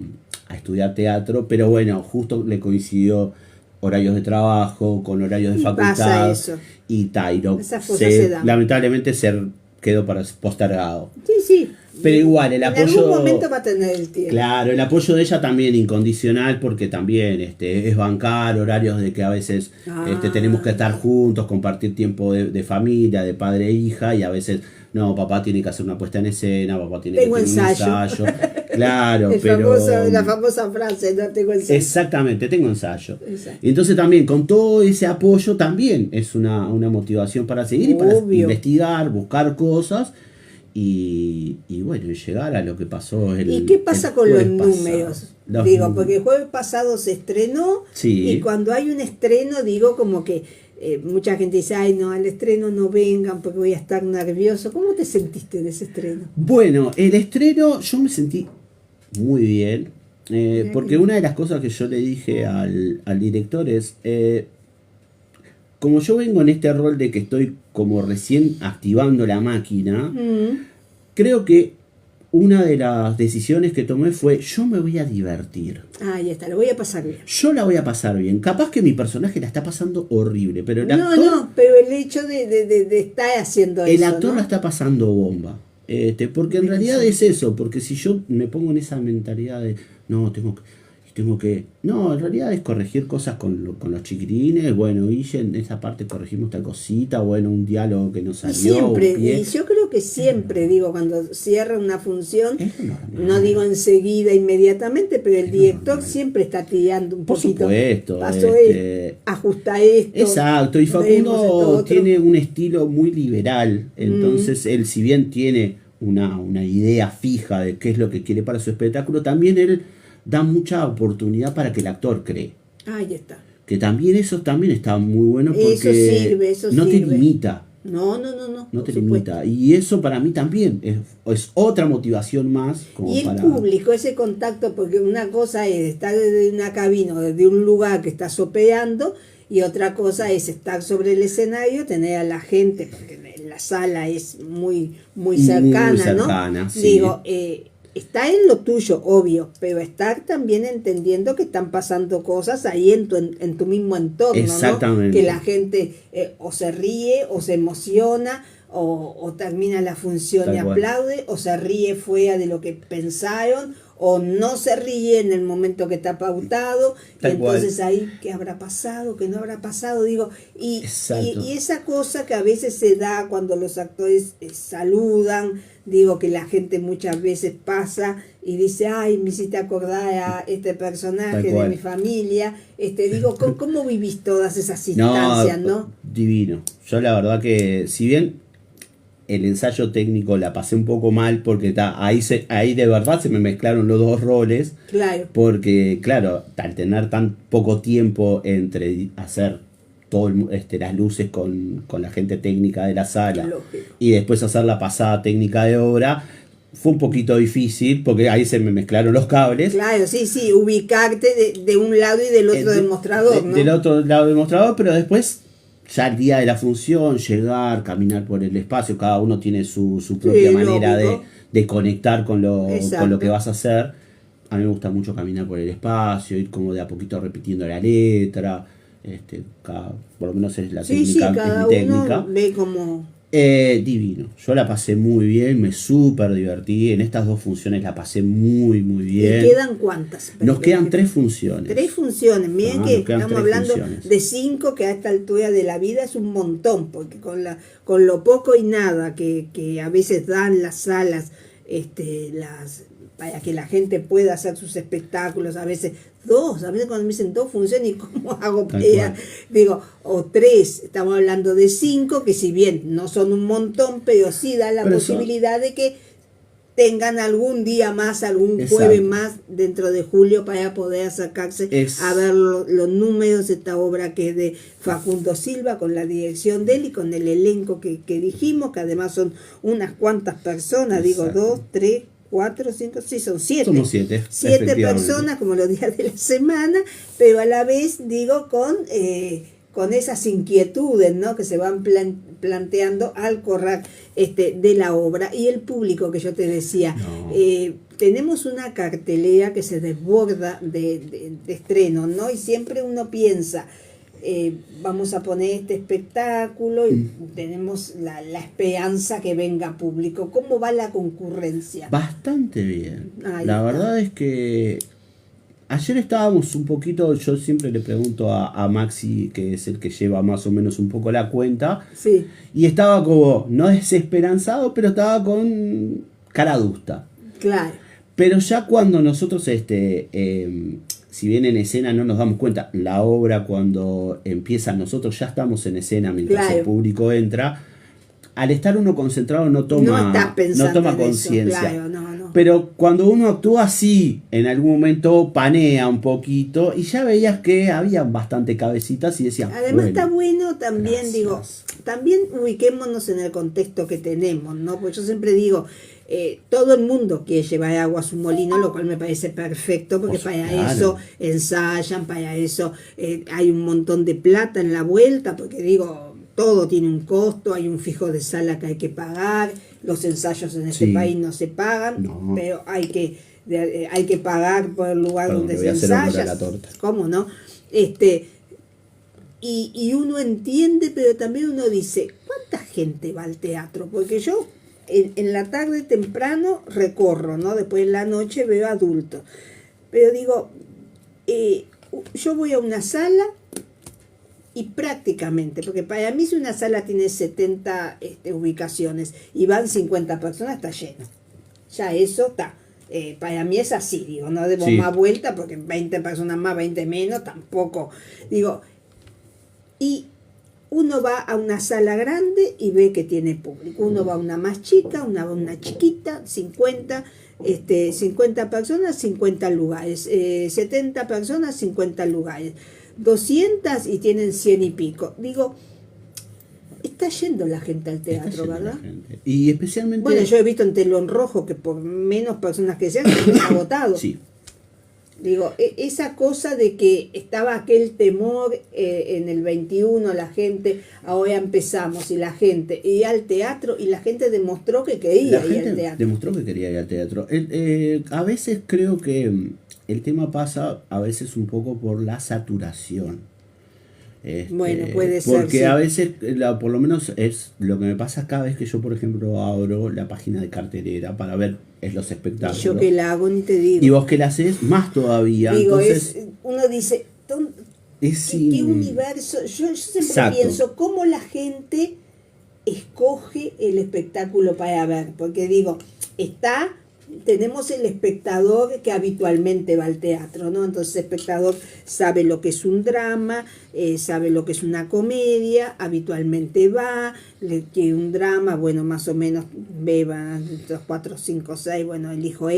[SPEAKER 2] estudiar teatro, pero bueno, justo le coincidió horarios de trabajo, con horarios de
[SPEAKER 1] Y pasa
[SPEAKER 2] facultad
[SPEAKER 1] eso.
[SPEAKER 2] y Tairo.
[SPEAKER 1] Esas cosas se dan.
[SPEAKER 2] Lamentablemente se quedó para postergado.
[SPEAKER 1] Sí, sí.
[SPEAKER 2] Pero igual, el
[SPEAKER 1] En
[SPEAKER 2] apoyo.
[SPEAKER 1] algún momento va a tener el tiempo.
[SPEAKER 2] Claro, el apoyo de ella también incondicional, porque también es bancar horarios de que a veces tenemos que estar juntos, compartir tiempo de familia, de padre e hija, y a veces, no, papá tiene que hacer una puesta en escena, papá tiene
[SPEAKER 1] Tengo
[SPEAKER 2] que tener un
[SPEAKER 1] ensayo.
[SPEAKER 2] ensayo. Claro, pero.
[SPEAKER 1] La famosa frase, no tengo ensayo.
[SPEAKER 2] Exactamente, tengo ensayo.
[SPEAKER 1] Exacto.
[SPEAKER 2] Y entonces también con todo ese apoyo también es una motivación para seguir y para
[SPEAKER 1] Obvio.
[SPEAKER 2] investigar, buscar cosas. Y bueno, y llegar a lo que pasó
[SPEAKER 1] ¿Y qué pasa con los
[SPEAKER 2] jueves pasado.
[SPEAKER 1] números?
[SPEAKER 2] Los
[SPEAKER 1] Digo,
[SPEAKER 2] números.
[SPEAKER 1] porque el jueves pasado se estrenó
[SPEAKER 2] Sí.
[SPEAKER 1] y cuando hay un estreno, digo como que mucha gente dice, ay no, al estreno no vengan porque voy a estar nervioso. ¿Cómo te sentiste de ese estreno?
[SPEAKER 2] Bueno, el estreno yo me sentí muy bien, porque una de las cosas que yo le dije al director es, como yo vengo en este rol de que estoy como recién activando la máquina, creo que una de las decisiones que tomé fue, yo me voy a divertir.
[SPEAKER 1] Ah, ya está, lo voy a pasar bien.
[SPEAKER 2] Yo la voy a pasar bien. Capaz que mi personaje la está pasando horrible, pero el
[SPEAKER 1] No,
[SPEAKER 2] actor,
[SPEAKER 1] no, pero el hecho de estar haciendo
[SPEAKER 2] el
[SPEAKER 1] eso,
[SPEAKER 2] actor
[SPEAKER 1] ¿no?
[SPEAKER 2] la está pasando bomba. Porque en realidad es eso, porque si yo me pongo en esa mentalidad de, no, tengo que... No, en realidad es corregir cosas con los chiquirines, bueno, y en esa parte corregimos tal cosita, bueno, un diálogo que no
[SPEAKER 1] Y
[SPEAKER 2] salió,
[SPEAKER 1] siempre,
[SPEAKER 2] un pie.
[SPEAKER 1] y yo creo que siempre, digo, cuando cierra una función,
[SPEAKER 2] Es normal.
[SPEAKER 1] no digo enseguida, inmediatamente, pero el
[SPEAKER 2] Es
[SPEAKER 1] director
[SPEAKER 2] normal.
[SPEAKER 1] siempre está tirando un
[SPEAKER 2] Por
[SPEAKER 1] poquito.
[SPEAKER 2] supuesto,
[SPEAKER 1] Pasó ajusta esto.
[SPEAKER 2] Exacto, y
[SPEAKER 1] vemos esto
[SPEAKER 2] Facundo
[SPEAKER 1] otro.
[SPEAKER 2] tiene un estilo muy liberal, entonces él, si bien tiene una idea fija de qué es lo que quiere para su espectáculo, también él da mucha oportunidad para que el actor cree.
[SPEAKER 1] Ahí está.
[SPEAKER 2] Que también eso también está muy bueno porque
[SPEAKER 1] Eso sirve, eso
[SPEAKER 2] no te
[SPEAKER 1] sirve.
[SPEAKER 2] limita,
[SPEAKER 1] No
[SPEAKER 2] no te
[SPEAKER 1] por supuesto.
[SPEAKER 2] limita. Y eso para mí también es otra motivación más como
[SPEAKER 1] Y el
[SPEAKER 2] para...
[SPEAKER 1] público, ese contacto, porque una cosa es estar desde una cabina o desde un lugar que está sopeando, y otra cosa es estar sobre el escenario, tener a la gente, porque la sala es muy cercana,
[SPEAKER 2] Muy cercana,
[SPEAKER 1] ¿no?
[SPEAKER 2] sí.
[SPEAKER 1] Digo, está en lo tuyo, obvio, pero estar también entendiendo que están pasando cosas ahí en tu mismo entorno,
[SPEAKER 2] Exactamente.
[SPEAKER 1] ¿no? Que la gente o se ríe o se emociona o termina la función
[SPEAKER 2] Tal
[SPEAKER 1] y
[SPEAKER 2] cual.
[SPEAKER 1] aplaude o se ríe fuera de lo que pensaron o no se ríe en el momento que está pautado y
[SPEAKER 2] Tal cual.
[SPEAKER 1] entonces ahí qué habrá pasado, qué no habrá pasado, digo, y
[SPEAKER 2] Exacto.
[SPEAKER 1] esa cosa que a veces se da cuando los actores saludan, digo que la gente muchas veces pasa y dice, ay, me hiciste acordar a este personaje
[SPEAKER 2] Tal
[SPEAKER 1] de
[SPEAKER 2] cual.
[SPEAKER 1] mi familia, digo, ¿cómo vivís todas esas instancias, no?
[SPEAKER 2] Divino. Yo la verdad que, si bien el ensayo técnico la pasé un poco mal, porque ahí de verdad se me mezclaron los dos roles,
[SPEAKER 1] Claro.
[SPEAKER 2] porque claro, al tener tan poco tiempo entre hacer todo las luces con la gente técnica de la sala
[SPEAKER 1] Lógico.
[SPEAKER 2] y después hacer la pasada técnica de obra, fue un poquito difícil, porque ahí se me mezclaron los cables.
[SPEAKER 1] Claro, sí, ubicarte de un lado y del otro del mostrador, ¿no?
[SPEAKER 2] Del otro lado del mostrador, pero después, ya el día de la función, llegar, caminar por el espacio, cada uno tiene su propia manera
[SPEAKER 1] lógico.
[SPEAKER 2] de conectar con lo
[SPEAKER 1] Exacto.
[SPEAKER 2] que vas a hacer. A mí me gusta mucho caminar por el espacio, ir como de a poquito repitiendo la letra. Por lo menos es la
[SPEAKER 1] Sí,
[SPEAKER 2] técnica,
[SPEAKER 1] cada
[SPEAKER 2] es mi técnica.
[SPEAKER 1] uno ve como
[SPEAKER 2] Divino. Yo la pasé muy bien, me súper divertí. En estas 2 funciones la pasé muy, muy bien.
[SPEAKER 1] ¿Y quedan cuántas?
[SPEAKER 2] Nos quedan 3 funciones.
[SPEAKER 1] 3 funciones. Miren que estamos hablando
[SPEAKER 2] funciones.
[SPEAKER 1] de 5, que a esta altura de la vida es un montón, porque con lo poco y nada que a veces dan las salas, para que la gente pueda hacer sus espectáculos, a veces cuando me dicen 2 funciones, ¿y cómo hago? Digo, o 3, estamos hablando de 5, que si bien no son un montón, pero sí da la posibilidad de que tengan algún día más, algún jueves más dentro de julio para poder acercarse a ver los números de esta obra que es de Facundo Silva, con la dirección de él y con el elenco que dijimos, que además son unas cuantas personas. Exacto. Digo, 2, 3, 4, 5, sí, son 7.
[SPEAKER 2] Somos 7.
[SPEAKER 1] 7 personas, como los días de la semana, pero a la vez, digo, con esas inquietudes, ¿no?, que se van planteando al correr de la obra. Y el público que yo te decía, tenemos una cartelera que se desborda de estreno, ¿no? Y siempre uno piensa, vamos a poner este espectáculo y tenemos la esperanza que venga público. ¿Cómo va la concurrencia?
[SPEAKER 2] Bastante bien. La verdad es que ayer estábamos un poquito, yo siempre le pregunto a Maxi, que es el que lleva más o menos un poco la cuenta,
[SPEAKER 1] sí,
[SPEAKER 2] y estaba como, no desesperanzado, pero estaba con cara adusta.
[SPEAKER 1] Claro.
[SPEAKER 2] Pero ya cuando nosotros, si bien en escena no nos damos cuenta, la obra cuando empieza, nosotros ya estamos en escena mientras el público entra, al estar uno concentrado no toma conciencia.
[SPEAKER 1] Claro, no.
[SPEAKER 2] Pero cuando uno actúa así, en algún momento panea un poquito y ya veías que había bastante cabecitas y decías,
[SPEAKER 1] además está bueno también,
[SPEAKER 2] gracias.
[SPEAKER 1] Digo, también ubiquémonos en el contexto que tenemos, ¿no? Porque yo siempre digo, todo el mundo quiere llevar agua a su molino, lo cual me parece perfecto, porque para eso ensayan, para eso hay un montón de plata en la vuelta, porque digo, todo tiene un costo, hay un fijo de sala que hay que pagar, los ensayos en este país no se pagan, pero hay que pagar por el lugar donde se ensaya. ¿Cómo no? Y uno entiende, pero también uno dice, ¿cuánta gente va al teatro? Porque yo en la tarde temprano recorro, ¿no? Después en la noche veo adultos. Pero digo, yo voy a una sala y prácticamente, porque para mí si una sala tiene 70 ubicaciones y van 50 personas, está lleno. Ya eso está. Para mí es así, digo, no debo más vuelta, porque 20 personas más, 20 menos, tampoco. Digo, y uno va a una sala grande y ve que tiene público. Uno va a una más chica, una chiquita, 50 personas, 50 lugares. 70 personas, 50 lugares. 200 y tienen 100 y pico. Digo, está yendo la gente al teatro, ¿verdad?
[SPEAKER 2] Y especialmente...
[SPEAKER 1] Bueno, yo he visto en Telón Rojo que por menos personas que sean, se han agotado.
[SPEAKER 2] Sí.
[SPEAKER 1] Digo, esa cosa de que estaba aquel temor en el 21, la gente, ahora empezamos, y la gente iba al teatro, y la gente demostró que quería ir al teatro.
[SPEAKER 2] Demostró que quería ir al teatro. A veces creo que el tema pasa a veces un poco por la saturación.
[SPEAKER 1] Bueno, puede ser.
[SPEAKER 2] Porque a veces, por lo menos es lo que me pasa cada vez que yo, por ejemplo, abro la página de cartelera para ver los espectáculos.
[SPEAKER 1] Yo que la hago, ni te digo.
[SPEAKER 2] Y vos que la haces, más todavía.
[SPEAKER 1] Digo,
[SPEAKER 2] entonces,
[SPEAKER 1] uno dice, ¿qué universo? Yo siempre pienso, ¿cómo la gente escoge el espectáculo para ver? Porque digo, tenemos el espectador que habitualmente va al teatro, ¿no? Entonces el espectador sabe lo que es un drama, sabe lo que es una comedia, habitualmente que un drama, bueno, más o menos van 4, 5, 6, bueno, elijo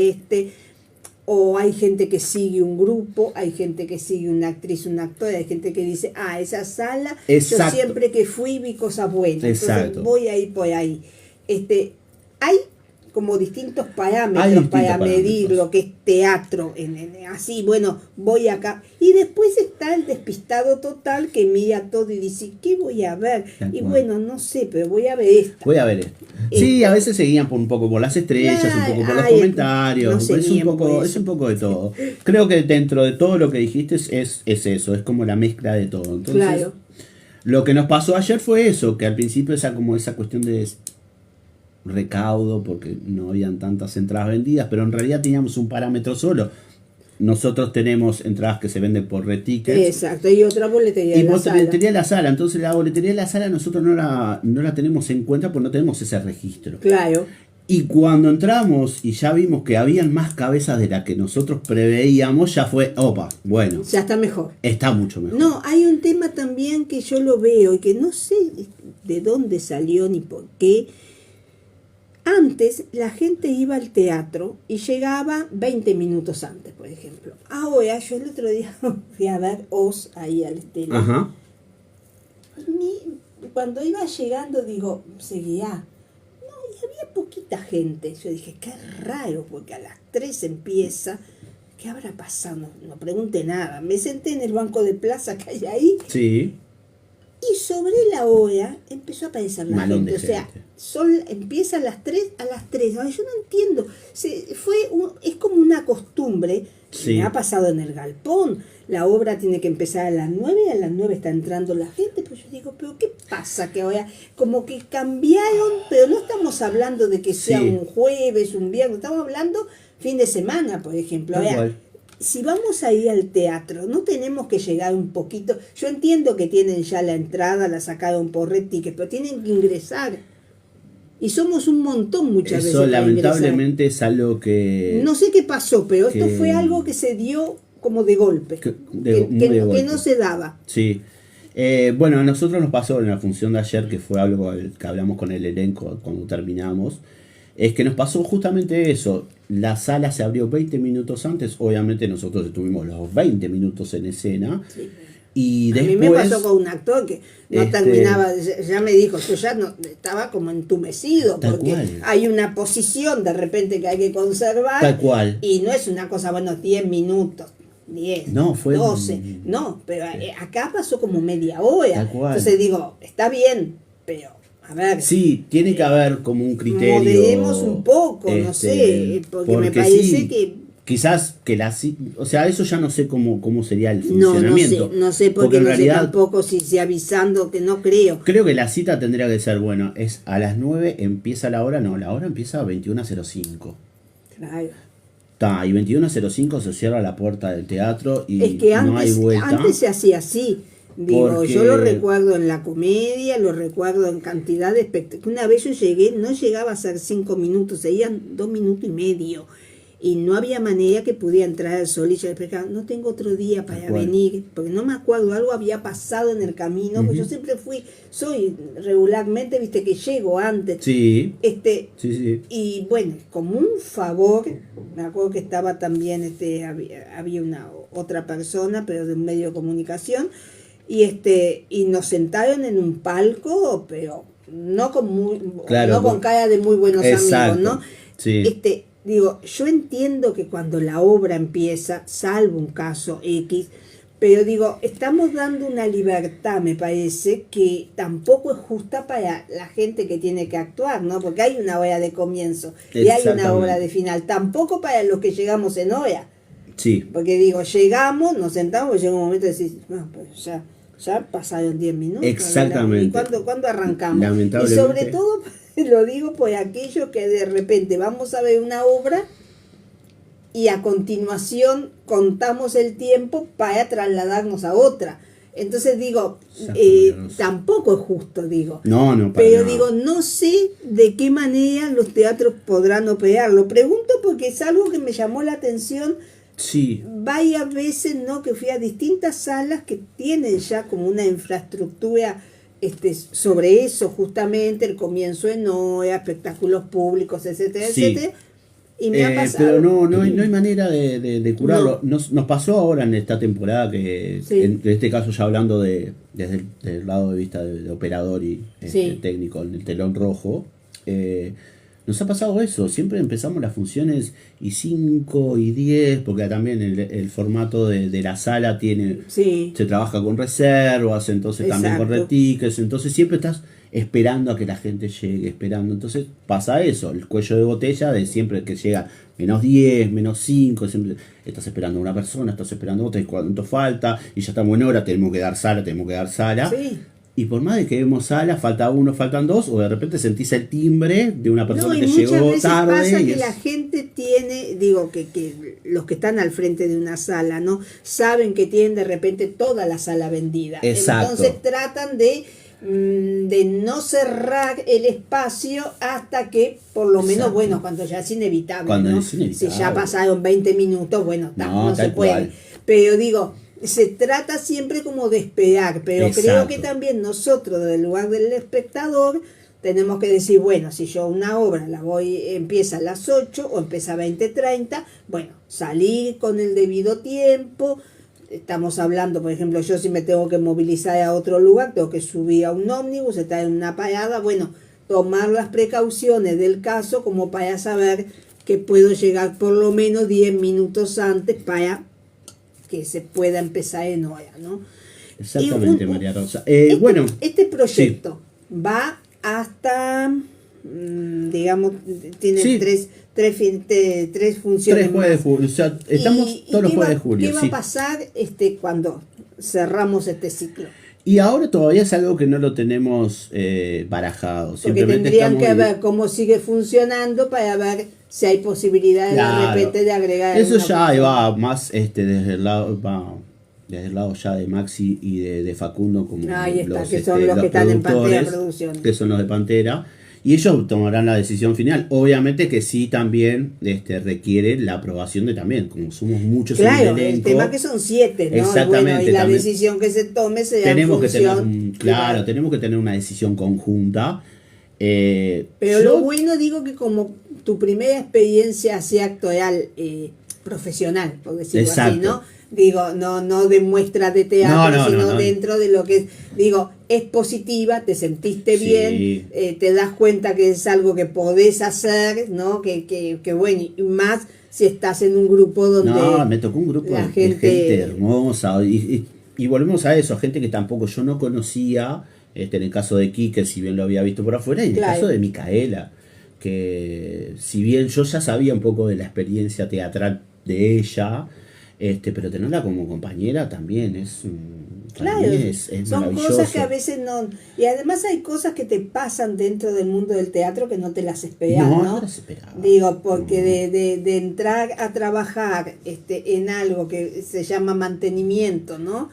[SPEAKER 1] o hay gente que sigue un grupo, hay gente que sigue una actriz, un actor, hay gente que dice, esa sala, yo siempre que fui vi cosas buenas, entonces voy a ir por ahí. Hay como distintos parámetros para medir lo que es teatro, así, bueno, voy acá. Y después está el despistado total que mira todo y dice, ¿qué voy a ver? Y bueno, no sé, pero voy a ver esta.
[SPEAKER 2] Voy a ver esto. Sí, a veces se guían un poco por las estrellas, un poco por los comentarios, es un poco de todo. Creo que dentro de todo lo que dijiste es eso, es como la mezcla de todo. Entonces, Lo que nos pasó ayer fue eso, que al principio como esa cuestión de recaudo, porque no habían tantas entradas vendidas, pero en realidad teníamos un parámetro solo. Nosotros tenemos entradas que se venden por Retickets.
[SPEAKER 1] Exacto, y otra boletería de la sala.
[SPEAKER 2] Y boletería de la sala. Entonces la boletería de la sala nosotros no la tenemos en cuenta porque no tenemos ese registro.
[SPEAKER 1] Claro.
[SPEAKER 2] Y cuando entramos y ya vimos que habían más cabezas de las que nosotros preveíamos, ya fue, opa, bueno.
[SPEAKER 1] Ya está mejor.
[SPEAKER 2] Está mucho mejor.
[SPEAKER 1] No, hay un tema también que yo lo veo y que no sé de dónde salió ni por qué. Antes la gente iba al teatro y llegaba 20 minutos antes, por ejemplo. Ahora, yo el otro día fui a ver Oz ahí al Estela.
[SPEAKER 2] Ajá.
[SPEAKER 1] Cuando iba llegando, digo, seguía. No, y había poquita gente. Yo dije, qué raro, porque a las 3 empieza. ¿Qué habrá pasado? No pregunté nada. Me senté en el banco de plaza que hay ahí.
[SPEAKER 2] Sí.
[SPEAKER 1] Y sobre la hora empezó a aparecer la
[SPEAKER 2] Malón
[SPEAKER 1] gente.
[SPEAKER 2] de
[SPEAKER 1] O sea,
[SPEAKER 2] gente.
[SPEAKER 1] empieza a las 3. Ahora, yo no entiendo. Es como una costumbre.
[SPEAKER 2] Sí.
[SPEAKER 1] Me ha pasado en el galpón. La obra tiene que empezar a las 9 y a las 9 está entrando la gente. Pero yo digo, ¿pero qué pasa? Que ahora como que cambiaron, pero no estamos hablando de que sea
[SPEAKER 2] Sí.
[SPEAKER 1] un jueves, un viernes. Estamos hablando fin de semana, por ejemplo.
[SPEAKER 2] Tal
[SPEAKER 1] Ahora,
[SPEAKER 2] cual.
[SPEAKER 1] si vamos a ir al teatro, no tenemos que llegar un poquito. Yo entiendo que tienen ya la entrada, la sacaron por Red Ticket, pero tienen que ingresar. Y somos un montón muchas
[SPEAKER 2] Eso
[SPEAKER 1] veces.
[SPEAKER 2] lamentablemente es algo que...
[SPEAKER 1] No sé qué pasó, pero esto
[SPEAKER 2] que-
[SPEAKER 1] fue algo que se dio como de golpe.
[SPEAKER 2] muy de golpe.
[SPEAKER 1] Que no se daba.
[SPEAKER 2] Sí. Bueno, a nosotros nos pasó en la función de ayer, que fue algo que hablamos con el elenco cuando terminamos, es que nos pasó justamente eso. La sala se abrió 20 minutos antes, obviamente nosotros estuvimos los 20 minutos en escena.
[SPEAKER 1] Sí.
[SPEAKER 2] Y
[SPEAKER 1] A
[SPEAKER 2] después,
[SPEAKER 1] mí me pasó con un actor que no
[SPEAKER 2] este,
[SPEAKER 1] terminaba, ya me dijo, yo ya no, estaba como entumecido,
[SPEAKER 2] Tal
[SPEAKER 1] porque
[SPEAKER 2] cual.
[SPEAKER 1] hay una posición de repente que hay que conservar.
[SPEAKER 2] Tal cual.
[SPEAKER 1] Y no es una cosa, bueno, 10 minutos, 10,
[SPEAKER 2] No, fue
[SPEAKER 1] 12, no, pero acá pasó como media hora.
[SPEAKER 2] Tal cual.
[SPEAKER 1] Entonces digo, está bien, pero a ver,
[SPEAKER 2] Sí, tiene que haber como un criterio.
[SPEAKER 1] moderemos un poco, no sé, porque me parece
[SPEAKER 2] sí,
[SPEAKER 1] que...
[SPEAKER 2] quizás que o sea, eso ya no sé cómo sería el
[SPEAKER 1] No
[SPEAKER 2] funcionamiento.
[SPEAKER 1] sé, no sé, porque
[SPEAKER 2] en
[SPEAKER 1] no sé
[SPEAKER 2] realidad
[SPEAKER 1] tampoco si avisando, que no creo.
[SPEAKER 2] creo que la cita tendría que ser, bueno, es a las 9 empieza la hora, no, la hora empieza a 21:05.
[SPEAKER 1] Claro.
[SPEAKER 2] Está, y 21:05 se cierra la puerta del teatro y
[SPEAKER 1] Es que
[SPEAKER 2] no hay vuelta.
[SPEAKER 1] antes se hacía así. Digo,
[SPEAKER 2] Porque-
[SPEAKER 1] yo lo recuerdo en la comedia, lo recuerdo en cantidad de espectáculos. Una vez yo llegué, no llegaba a ser 5 minutos, seguían 2 minutos y medio. Y no había manera que pudiera entrar al sol y yo le explicaba, no tengo otro día para
[SPEAKER 2] Tal cual.
[SPEAKER 1] venir, porque no me acuerdo, algo había pasado en el camino, porque yo siempre soy regularmente, viste, que llego antes.
[SPEAKER 2] Sí,
[SPEAKER 1] Este,
[SPEAKER 2] sí.
[SPEAKER 1] y bueno, como un favor, me acuerdo que estaba también, había una otra persona, pero de un medio de comunicación, y nos sentaron en un palco, pero no con
[SPEAKER 2] Claro,
[SPEAKER 1] no con cara de muy buenos
[SPEAKER 2] exacto,
[SPEAKER 1] amigos, ¿no?
[SPEAKER 2] sí.
[SPEAKER 1] Digo, yo entiendo que cuando la obra empieza, salvo un caso X, pero digo, estamos dando una libertad, me parece, que tampoco es justa para la gente que tiene que actuar, ¿no? Porque hay una hora de comienzo y hay una
[SPEAKER 2] Exactamente.
[SPEAKER 1] hora de final, tampoco para los que llegamos en hora.
[SPEAKER 2] Sí,
[SPEAKER 1] Porque digo, llegamos, nos sentamos y llega un momento de decir, no, pues ya pasaron 10 minutos.
[SPEAKER 2] Exactamente.
[SPEAKER 1] ¿Y cuándo arrancamos? Y
[SPEAKER 2] Lamentablemente.
[SPEAKER 1] sobre todo, lo digo por aquello que de repente vamos a ver una obra y a continuación contamos el tiempo para trasladarnos a otra. Entonces digo, tampoco es justo, digo.
[SPEAKER 2] no, para
[SPEAKER 1] Pero
[SPEAKER 2] nada.
[SPEAKER 1] digo, no sé de qué manera los teatros podrán operar. Lo pregunto porque es algo que me llamó la atención
[SPEAKER 2] Sí,
[SPEAKER 1] varias veces, ¿no? Que fui a distintas salas que tienen ya como una infraestructura sobre eso, justamente, el comienzo en hora, espectáculos públicos, etcétera,
[SPEAKER 2] Sí.
[SPEAKER 1] etcétera. Y me ha pasado.
[SPEAKER 2] pero no hay manera de curarlo. Nos pasó ahora en esta temporada que,
[SPEAKER 1] Sí.
[SPEAKER 2] en este caso ya hablando desde el lado de vista de operador y
[SPEAKER 1] Sí.
[SPEAKER 2] técnico en el telón rojo, nos ha pasado eso. Siempre empezamos las funciones y 5 y 10, porque también el formato de la sala
[SPEAKER 1] Sí.
[SPEAKER 2] se trabaja con reservas, entonces también con
[SPEAKER 1] Exacto.
[SPEAKER 2] retickets, entonces siempre estás esperando a que la gente llegue, esperando. Entonces pasa eso, el cuello de botella de siempre que llega -10, -5, siempre estás esperando a una persona, estás esperando a otra, y cuánto falta, y ya estamos en hora, tenemos que dar sala.
[SPEAKER 1] Sí.
[SPEAKER 2] y por más de que vemos salas, falta uno, faltan dos, o de repente sentís el timbre de una persona
[SPEAKER 1] No, y
[SPEAKER 2] que
[SPEAKER 1] muchas
[SPEAKER 2] llegó
[SPEAKER 1] veces
[SPEAKER 2] tarde.
[SPEAKER 1] pasa que
[SPEAKER 2] es-
[SPEAKER 1] la gente tiene, digo, que los que están al frente de una sala, ¿no? Saben que tienen de repente toda la sala vendida.
[SPEAKER 2] Exacto.
[SPEAKER 1] Entonces tratan de no cerrar el espacio hasta que, por lo menos,
[SPEAKER 2] Exacto.
[SPEAKER 1] bueno, cuando ya es inevitable,
[SPEAKER 2] Cuando
[SPEAKER 1] ¿no?
[SPEAKER 2] es inevitable.
[SPEAKER 1] Si ya pasaron 20 minutos, bueno,
[SPEAKER 2] No,
[SPEAKER 1] no se
[SPEAKER 2] tal
[SPEAKER 1] puede.
[SPEAKER 2] cual.
[SPEAKER 1] Pero digo, se trata siempre como de esperar, pero creo
[SPEAKER 2] Exacto.
[SPEAKER 1] que también nosotros, del lugar del espectador, tenemos que decir, bueno, si yo una obra empieza a las 8 o empieza a 20:30, bueno, salir con el debido tiempo. Estamos hablando, por ejemplo, yo si me tengo que movilizar a otro lugar, tengo que subir a un ómnibus, estar en una parada, bueno, tomar las precauciones del caso como para saber que puedo llegar por lo menos 10 minutos antes para que se pueda empezar en hora, ¿no?
[SPEAKER 2] Exactamente,
[SPEAKER 1] Y
[SPEAKER 2] María Rosa.
[SPEAKER 1] Este,
[SPEAKER 2] Bueno,
[SPEAKER 1] este proyecto va hasta, digamos, tiene
[SPEAKER 2] Sí.
[SPEAKER 1] tres funciones
[SPEAKER 2] 3 jueves de
[SPEAKER 1] más.
[SPEAKER 2] julio. O sea, estamos
[SPEAKER 1] ¿Y
[SPEAKER 2] todos los
[SPEAKER 1] qué
[SPEAKER 2] jueves de julio.
[SPEAKER 1] ¿Qué va
[SPEAKER 2] Sí.
[SPEAKER 1] a pasar cuando cerramos este ciclo?
[SPEAKER 2] Y ahora todavía es algo que no lo tenemos barajado.
[SPEAKER 1] Porque
[SPEAKER 2] Simplemente
[SPEAKER 1] tendrían que
[SPEAKER 2] estamos-
[SPEAKER 1] ver cómo sigue funcionando para ver si hay posibilidades
[SPEAKER 2] Claro.
[SPEAKER 1] de repente de agregar.
[SPEAKER 2] Eso
[SPEAKER 1] alguna
[SPEAKER 2] ya
[SPEAKER 1] función.
[SPEAKER 2] va más desde el lado ya de Maxi y de Facundo, como
[SPEAKER 1] Ahí está,
[SPEAKER 2] los,
[SPEAKER 1] que son los que están en Pantera
[SPEAKER 2] productores,
[SPEAKER 1] Producciones.
[SPEAKER 2] que son los de Pantera. Y ellos tomarán la decisión final. Obviamente que sí también requiere la aprobación de también, como somos muchos en
[SPEAKER 1] Claro,
[SPEAKER 2] el
[SPEAKER 1] el
[SPEAKER 2] elenco.
[SPEAKER 1] tema que son 7, ¿no?
[SPEAKER 2] Exactamente,
[SPEAKER 1] Bueno, y la
[SPEAKER 2] también.
[SPEAKER 1] decisión que se tome será en
[SPEAKER 2] Tenemos que tener
[SPEAKER 1] función.
[SPEAKER 2] claro, tenemos que tener una decisión conjunta.
[SPEAKER 1] Pero lo bueno, digo que como tu primera experiencia así actoral, profesional, por decirlo así,
[SPEAKER 2] Exacto.
[SPEAKER 1] ¿no? Digo, no de muestra de teatro,
[SPEAKER 2] No,
[SPEAKER 1] sino
[SPEAKER 2] no.
[SPEAKER 1] dentro de lo que es, digo, es positiva, te sentiste
[SPEAKER 2] Sí.
[SPEAKER 1] bien, te das cuenta que es algo que podés hacer, ¿no? Que bueno, y más si estás en un grupo donde
[SPEAKER 2] No, me tocó un grupo
[SPEAKER 1] la
[SPEAKER 2] de
[SPEAKER 1] gente-
[SPEAKER 2] gente hermosa. Y volvemos a eso, gente que tampoco yo no conocía, en el caso de Quique, si bien lo había visto por afuera, y en
[SPEAKER 1] Claro.
[SPEAKER 2] el caso de Micaela, que si bien yo ya sabía un poco de la experiencia teatral de ella, pero tenerla como compañera también para
[SPEAKER 1] Claro,
[SPEAKER 2] mí es
[SPEAKER 1] son
[SPEAKER 2] maravilloso.
[SPEAKER 1] cosas que a veces no... Y además hay cosas que te pasan dentro del mundo del teatro que no te las esperas, ¿no?
[SPEAKER 2] No las esperaba.
[SPEAKER 1] Digo, porque
[SPEAKER 2] No.
[SPEAKER 1] de entrar a trabajar en algo que se llama mantenimiento, ¿no?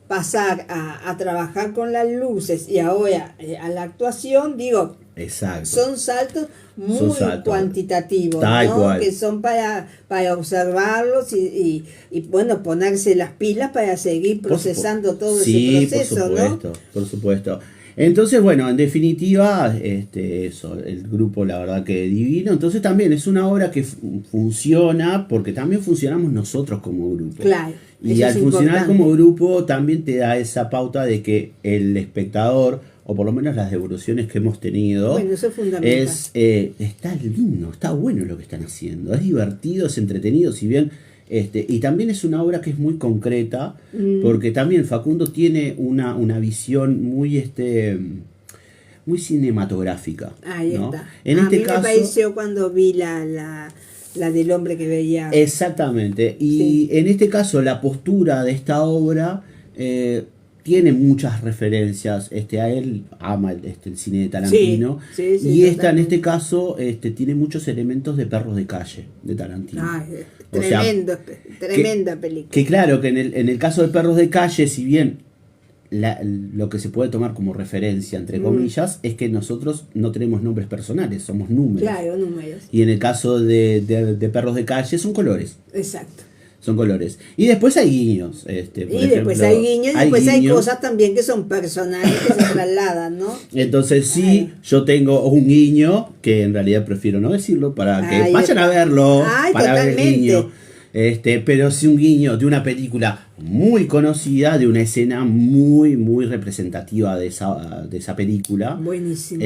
[SPEAKER 1] Pasar a trabajar con las luces y ahora a la actuación, digo,
[SPEAKER 2] Exacto.
[SPEAKER 1] son saltos muy
[SPEAKER 2] Son saltos.
[SPEAKER 1] cuantitativos,
[SPEAKER 2] Tal
[SPEAKER 1] ¿no?
[SPEAKER 2] cual.
[SPEAKER 1] Que son para observarlos y bueno, ponerse las pilas para seguir
[SPEAKER 2] Por
[SPEAKER 1] procesando todo
[SPEAKER 2] sí,
[SPEAKER 1] ese proceso,
[SPEAKER 2] por
[SPEAKER 1] ¿no?
[SPEAKER 2] supuesto, por supuesto. Entonces, bueno, en definitiva, eso, el grupo la verdad que divino. Entonces también es una obra que funciona porque también funcionamos nosotros como grupo.
[SPEAKER 1] Claro.
[SPEAKER 2] Y
[SPEAKER 1] eso
[SPEAKER 2] al
[SPEAKER 1] es
[SPEAKER 2] funcionar
[SPEAKER 1] importante.
[SPEAKER 2] como grupo también te da esa pauta de que el espectador, o por lo menos las devoluciones que hemos tenido,
[SPEAKER 1] Bueno, eso es fundamental.
[SPEAKER 2] está lindo, está bueno lo que están haciendo, es divertido, es entretenido, si bien y también es una obra que es muy concreta, porque también Facundo tiene una visión muy cinematográfica.
[SPEAKER 1] Ahí
[SPEAKER 2] ¿no?
[SPEAKER 1] está.
[SPEAKER 2] En
[SPEAKER 1] A
[SPEAKER 2] este
[SPEAKER 1] mí
[SPEAKER 2] caso,
[SPEAKER 1] me pareció cuando vi la del hombre que veía.
[SPEAKER 2] exactamente. Y
[SPEAKER 1] Sí.
[SPEAKER 2] en este caso, la postura de esta obra tiene muchas referencias. A él ama el cine de Tarantino.
[SPEAKER 1] Sí, sí,
[SPEAKER 2] y esta, en
[SPEAKER 1] totalmente.
[SPEAKER 2] este caso, tiene muchos elementos de Perros de Calle de Tarantino.
[SPEAKER 1] Ay,
[SPEAKER 2] O sea,
[SPEAKER 1] tremenda película.
[SPEAKER 2] Que claro, que en el caso de Perros de Calle, si bien lo que se puede tomar como referencia, entre comillas, es que nosotros no tenemos nombres personales, somos números.
[SPEAKER 1] Claro, números.
[SPEAKER 2] Y en el caso de Perros de Calle son colores.
[SPEAKER 1] Exacto.
[SPEAKER 2] Son colores. Y después hay guiños.
[SPEAKER 1] Y después hay guiños, y después hay cosas también que son personales que se trasladan, ¿no?
[SPEAKER 2] Entonces sí,
[SPEAKER 1] Ay.
[SPEAKER 2] yo tengo un guiño, que en realidad prefiero no decirlo, para que
[SPEAKER 1] Ay,
[SPEAKER 2] vayan a verlo,
[SPEAKER 1] ay,
[SPEAKER 2] para ver el
[SPEAKER 1] totalmente.
[SPEAKER 2] guiño. Pero sí un guiño de una película muy conocida, de una escena muy representativa de esa película.
[SPEAKER 1] Buenísimo.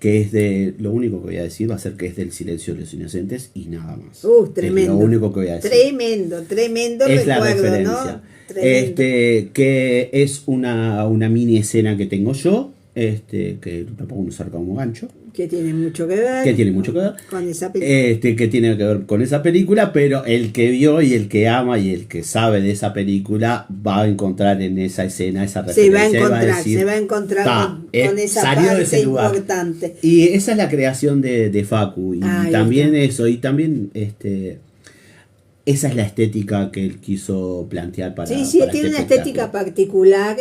[SPEAKER 2] Que es lo único que voy a decir va a ser que es del Silencio de los Inocentes y nada más.
[SPEAKER 1] Tremendo.
[SPEAKER 2] Es lo único que voy a decir.
[SPEAKER 1] Tremendo
[SPEAKER 2] Es la
[SPEAKER 1] recuerdo,
[SPEAKER 2] referencia.
[SPEAKER 1] ¿no? Tremendo.
[SPEAKER 2] Que es una mini escena que tengo yo, que tampoco nos saca como gancho.
[SPEAKER 1] Que tiene mucho que ver.
[SPEAKER 2] Que tiene mucho que ver.
[SPEAKER 1] Con esa película.
[SPEAKER 2] Que tiene que ver con esa película, pero el que vio y el que ama y el que sabe de esa película va a encontrar en esa escena esa referencia.
[SPEAKER 1] Se va a encontrar con esa parte importante.
[SPEAKER 2] Y esa es la creación de Facu. Y también eso, y también esa es la estética que él quiso plantear para.
[SPEAKER 1] Sí,
[SPEAKER 2] para
[SPEAKER 1] tiene
[SPEAKER 2] este
[SPEAKER 1] una estética particular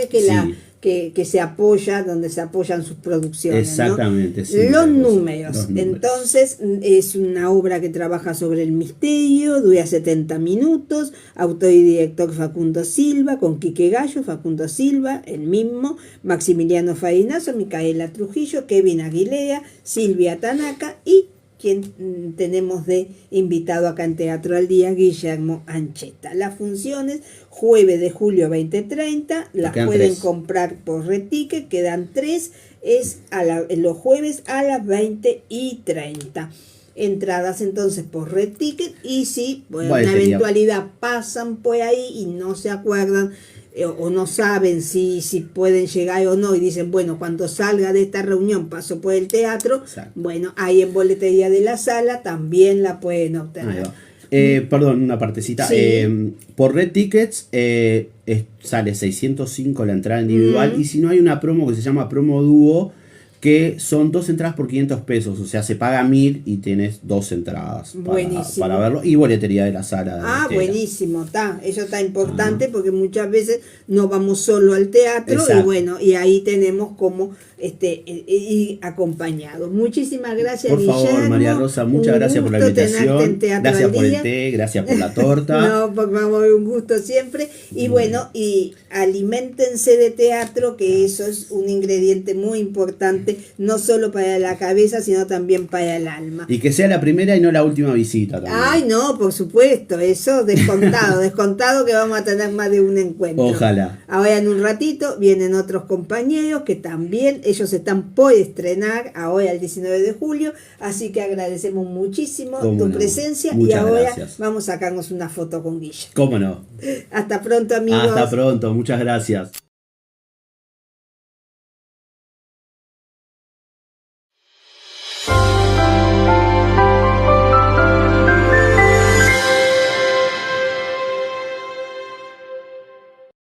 [SPEAKER 1] que se apoya, donde se apoyan sus producciones.
[SPEAKER 2] Exactamente.
[SPEAKER 1] ¿no?
[SPEAKER 2] Sí,
[SPEAKER 1] los números. Entonces, es una obra que trabaja sobre el misterio, dura 70 minutos, autor y director Facundo Silva, con Quique Gallo, Facundo Silva, el mismo, Maximiliano Farinazo, Micaela Trujillo, Kevin Aguilera, Silvia Tanaka y quien tenemos de invitado acá en Teatro al Día, Guillermo Ancheta. Las funciones, jueves de julio 2030, las pueden comprar por Reticket, quedan 3, es los jueves a las 20:30. Entradas entonces por Reticket, y si por una eventualidad pasan por ahí y no se acuerdan o no saben si pueden llegar o no, y dicen, bueno, cuando salga de esta reunión paso por el teatro. Exacto. Bueno, ahí en boletería de la sala también la pueden obtener.
[SPEAKER 2] Perdón, una partecita. Sí. Por Red Tickets sale 605 la entrada individual, y si no hay una promo que se llama Promo Dúo, que son 2 entradas por 500 pesos, o sea, se paga 1000 y tienes 2 entradas para verlo, y boletería de la sala.
[SPEAKER 1] Buenísimo, eso está importante porque muchas veces no vamos solo al teatro. Exacto. Y bueno, y ahí tenemos como ir acompañados. Muchísimas gracias,
[SPEAKER 2] por favor, Guillermo. María Rosa, muchas gracias por la invitación, gracias por el té, gracias por la torta.
[SPEAKER 1] No, por favor, un gusto siempre. Y bueno, y aliméntense de teatro, que eso es un ingrediente muy importante, no solo para la cabeza, sino también para el alma.
[SPEAKER 2] Y que sea la primera y no la última visita también.
[SPEAKER 1] Ay, no, por supuesto, eso descontado que vamos a tener más de un encuentro.
[SPEAKER 2] Ojalá.
[SPEAKER 1] Ahora en un ratito vienen otros compañeros que también, ellos están por estrenar ahora el 19 de julio, así que agradecemos muchísimo tu presencia. Muchas y ahora gracias. Vamos a sacarnos una foto con Guilla.
[SPEAKER 2] ¿Cómo no?
[SPEAKER 1] Hasta pronto, amigos.
[SPEAKER 2] Hasta pronto, muchas gracias.